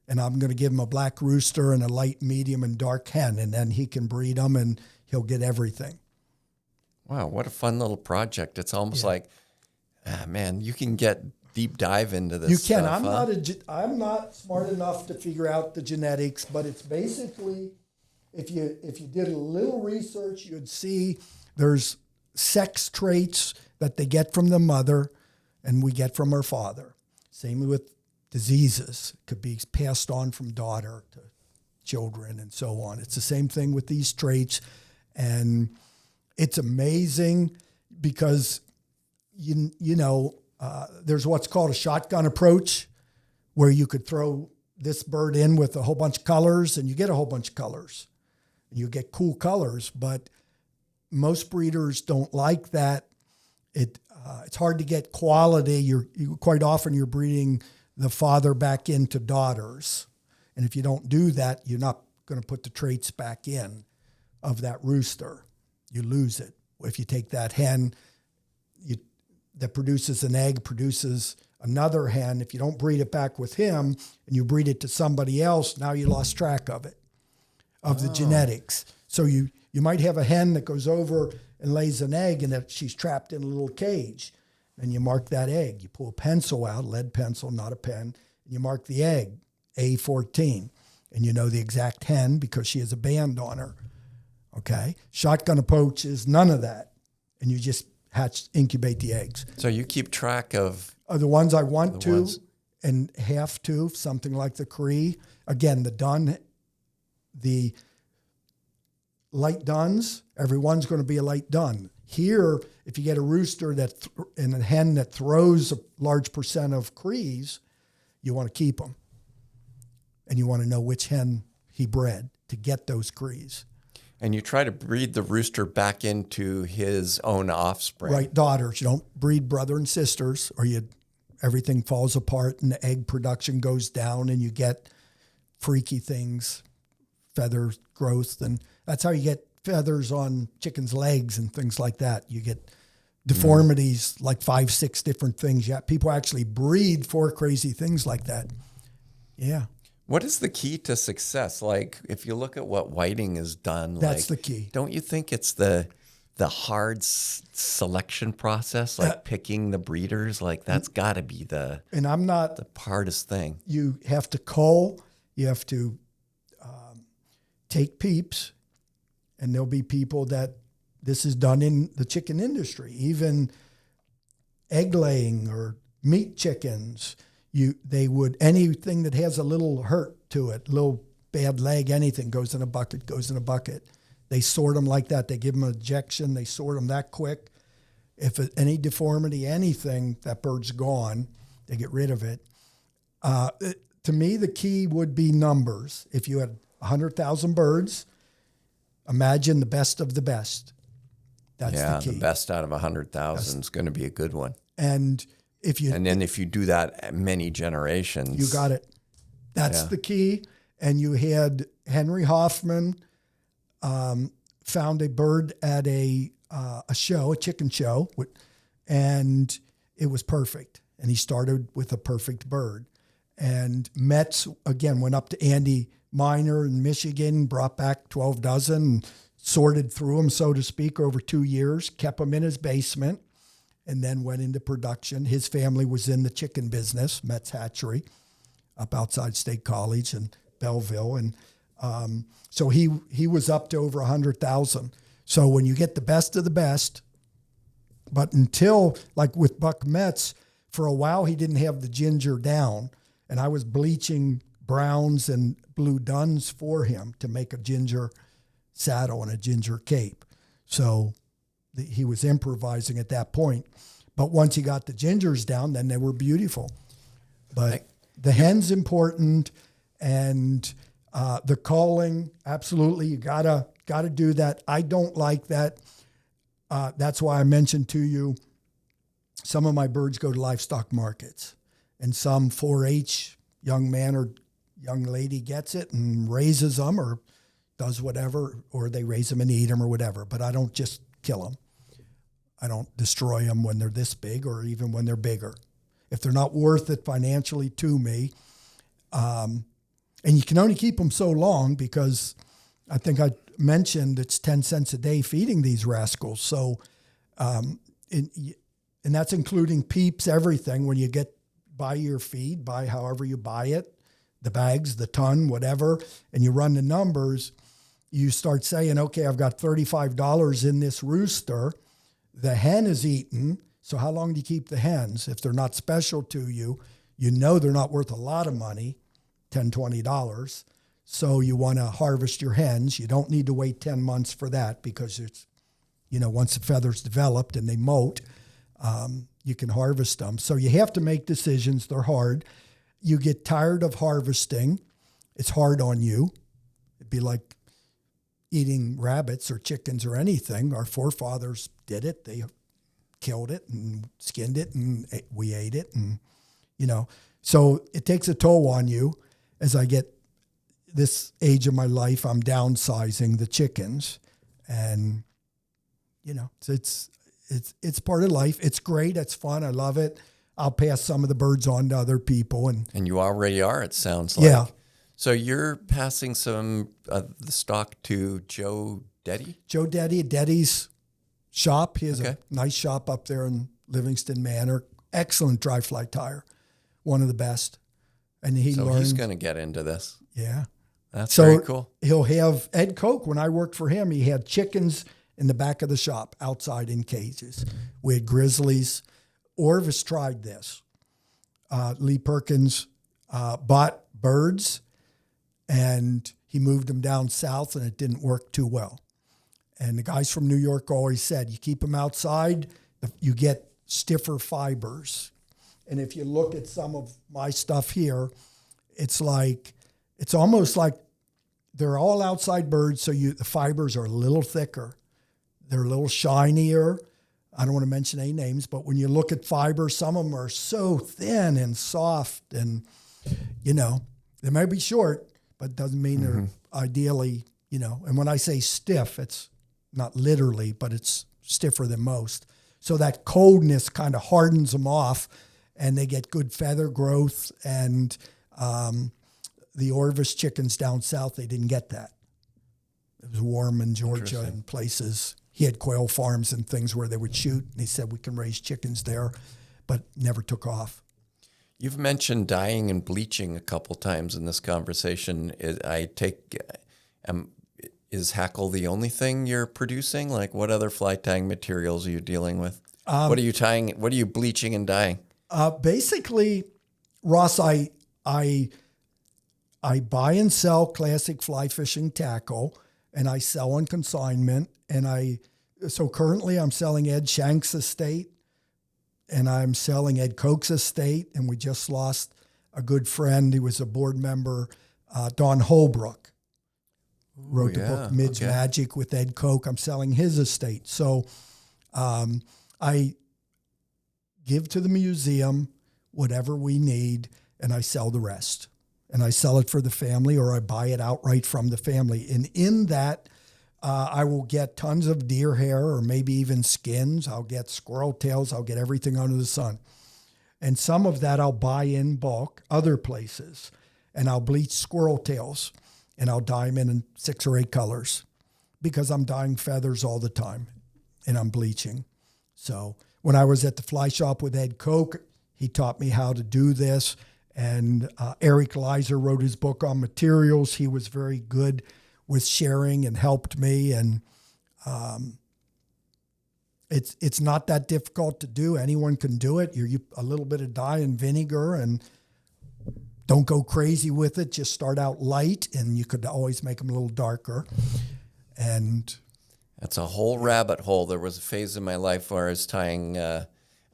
And I'm going to give him a black rooster and a light, medium, and dark hen, and then he can breed them, and he'll get everything. Wow, what a fun little project. It's almost like, man, you can get deep dive into this. You can. Stuff, I'm not smart enough to figure out the genetics, but it's basically, if you did a little research, you'd see there's sex traits that they get from the mother and we get from her father. Same with diseases. It could be passed on from daughter to children and so on. It's the same thing with these traits. And it's amazing because, there's what's called a shotgun approach where you could throw this bird in with a whole bunch of colors and you get a whole bunch of colors. And you get cool colors, but most breeders don't like that. It's hard to get quality. Quite often you're breeding the father back into daughters. And if you don't do that, you're not going to put the traits back in of that rooster. You lose it. If you take that hen that produces an egg, produces another hen, if you don't breed it back with him and you breed it to somebody else, now you lost track of it, of the genetics. So you might have a hen that goes over and lays an egg and that she's trapped in a little cage. And you mark that egg. You pull a pencil out, lead pencil, not a pen, and you mark the egg, A14. And you know the exact hen because she has a band on her. Okay? Shotgun approach is none of that. And you just incubate the eggs. So you keep track of the ones I want to and have to, something like the Cree. Again, the dun, the light duns, everyone's going to be a light dun. Here, if you get a rooster and a hen that throws a large percent of Crees, you want to keep them. And you want to know which hen he bred to get those Crees. And you try to breed the rooster back into his own offspring. Right, daughters. You don't breed brother and sisters or everything falls apart and the egg production goes down and you get freaky things, feather growth. And that's how you get feathers on chickens' legs and things like that. You get deformities, like 5-6 different things. Yeah, people actually breed for crazy things like that. Yeah. What is the key to success? Like, if you look at what whiting has done, That's the key. Don't you think it's the hard selection process, like picking the breeders? Like, that's got to be the hardest thing. You have to cull. You have to take peeps, and there'll be people that this is done in the chicken industry, even egg laying or meat chickens. They would, anything that has a little hurt to it, little bad leg, anything goes in a bucket. They sort them like that. They give them an ejection. They sort them that quick. If any deformity, anything, that bird's gone. They get rid of it. To me, the key would be numbers. If you had 100,000 birds, imagine the best of the best. That's the key. The best out of 100,000 is going to be a good one. And if you do that many generations, you got it. That's the key. And you had Henry Hoffman found a bird at a show, a chicken show, and it was perfect. And he started with a perfect bird. And Metz, again, went up to Andy Miner in Michigan, brought back 12 dozen, sorted through them, so to speak, over 2 years, kept them in his basement, and then went into production. His family was in the chicken business, Metz Hatchery, up outside State College in Belleville. And so he was up to over 100,000. So when you get the best of the best, but until, like with Buck Metz, for a while he didn't have the ginger down. And I was bleaching browns and blue duns for him to make a ginger saddle and a ginger cape. So he was improvising at that point. But once he got the gingers down, then they were beautiful. But the hen's important, and the culling, absolutely, you gotta do that. I don't like that. That's why I mentioned to you, some of my birds go to livestock markets, and some 4-H young man or young lady gets it and raises them or does whatever, or they raise them and eat them or whatever. But I don't just kill them. I don't destroy them when they're this big or even when they're bigger. If they're not worth it financially to me, and you can only keep them so long, because I think I mentioned it's 10 cents a day feeding these rascals. So, and that's including peeps, everything. When you buy your feed, buy however you buy it, the bags, the ton, whatever, and you run the numbers, you start saying, okay, I've got $35 in this rooster. The hen is eaten. So how long do you keep the hens? If they're not special to you, you know they're not worth a lot of money, $10, $20. So you want to harvest your hens. You don't need to wait 10 months for that, because it's, once the feathers developed and they molt, you can harvest them. So you have to make decisions. They're hard. You get tired of harvesting. It's hard on you. It'd be like eating rabbits or chickens or anything. Our forefathers did it. They killed it and skinned it, and we ate it. And, so it takes a toll on you. As I get this age of my life, I'm downsizing the chickens, and, it's part of life. It's great. It's fun. I love it. I'll pass some of the birds on to other people. And you already are, it sounds like. Yeah. So you're passing some of the stock to Joe Deddy? Joe Deddy, Deddy's shop. He has a nice shop up there in Livingston Manor. Excellent dry fly tire. One of the best. And he's going to get into this. Yeah. That's very cool. He'll have Ed Koch. When I worked for him, he had chickens in the back of the shop, outside in cages. We had grizzlies. Orvis tried this. Lee Perkins bought birds, and he moved them down south, and it didn't work too well. And the guys from New York always said, you keep them outside, you get stiffer fibers. And if you look at some of my stuff here, it's almost like they're all outside birds, so the fibers are a little thicker. They're a little shinier. I don't want to mention any names, but when you look at fibers, some of them are so thin and soft, and, they may be short, but it doesn't mean they're ideally, and when I say stiff, it's not literally, but it's stiffer than most. So that coldness kind of hardens them off, and they get good feather growth, and the Orvis chickens down south, they didn't get that. It was warm in Georgia and places. He had quail farms and things where they would shoot. And he said, we can raise chickens there, but never took off. You've mentioned dyeing and bleaching a couple times in this conversation. Is hackle the only thing you're producing? Like, what other fly tying materials are you dealing with? What are you tying? What are you bleaching and dyeing? Basically, Ross, I buy and sell classic fly fishing tackle, and I sell on consignment. So currently I'm selling Ed Shank's estate, and I'm selling Ed Koch's estate, and we just lost a good friend. He was a board member, Don Holbrook. Wrote the book Mid's Magic with Ed Koch. I'm selling his estate. So I give to the museum whatever we need, and I sell the rest. And I sell it for the family, or I buy it outright from the family. And in that, I will get tons of deer hair, or maybe even skins. I'll get squirrel tails. I'll get everything under the sun. And some of that I'll buy in bulk other places. And I'll bleach squirrel tails. And I'll dye them in 6 or 8 colors because I'm dyeing feathers all the time and I'm bleaching. So when I was at the fly shop with Ed Koch, he taught me how to do this. And Eric Leiser wrote his book on materials. He was very good with sharing and helped me. And it's not that difficult to do. Anyone can do it. You a little bit of dye and vinegar, and don't go crazy with it. Just start out light, and you could always make them a little darker. And that's a whole rabbit hole. There was a phase in my life where I was tying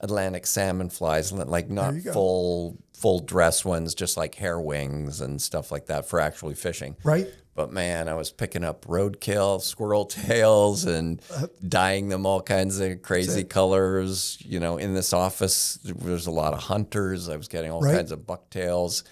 Atlantic salmon flies, like not full dress ones, just like hair wings and stuff like that for actually fishing. Right. But man, I was picking up roadkill, squirrel tails, and dyeing them all kinds of crazy colors. You know, in this office, there's a lot of hunters. I was getting all kinds of bucktails.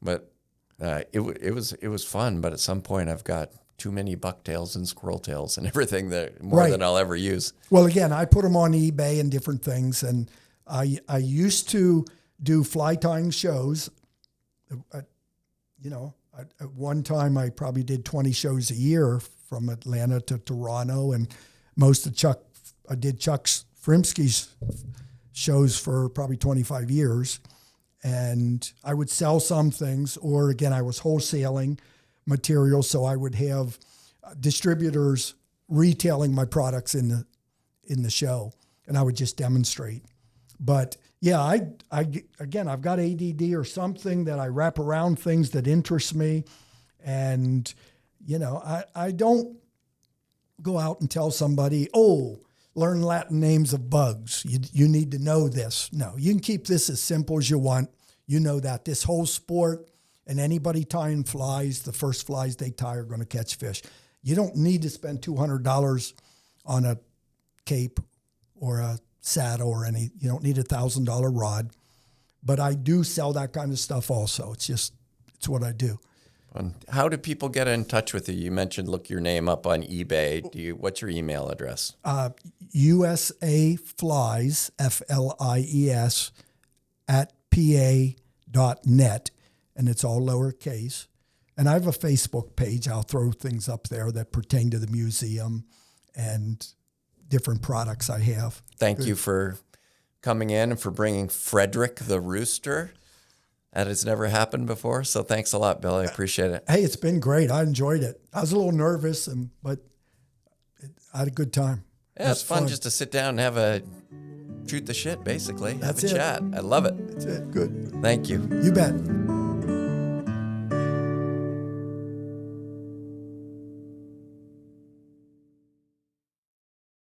But it was fun. But at some point, I've got too many bucktails and squirrel tails and everything more than I'll ever use. Well, again, I put them on eBay and different things. And I used to do fly tying shows. At one time, I probably did 20 shows a year from Atlanta to Toronto. And I did Chuck Frimsky's shows for probably 25 years. And I would sell some things, or again, I was wholesaling material. So I would have distributors retailing my products in the show, and I would just demonstrate. But yeah, I've got ADD or something that I wrap around things that interest me. And, I don't go out and tell somebody, learn Latin names of bugs. You need to know this. No, you can keep this as simple as you want. You know that this whole sport and anybody tying flies, the first flies they tie are going to catch fish. You don't need to spend $200 on a cape or a saddle or you don't need $1,000 rod. But I do sell that kind of stuff also. It's what I do. How do people get in touch with you? You mentioned look your name up on eBay. What's your email address? USA Flies, FLIES, @PA.net, and it's all lowercase. And I have a Facebook page. I'll throw things up there that pertain to the museum and different products I have. Thank you for coming in and for bringing Frederick the rooster. That has never happened before. So thanks a lot, Bill. I appreciate it. Hey, it's been great. I enjoyed it. I was a little nervous, but I had a good time. Yeah, it's fun just to sit down and have shoot the shit, basically. Have a chat. I love it. That's it. Good. Thank you. You bet.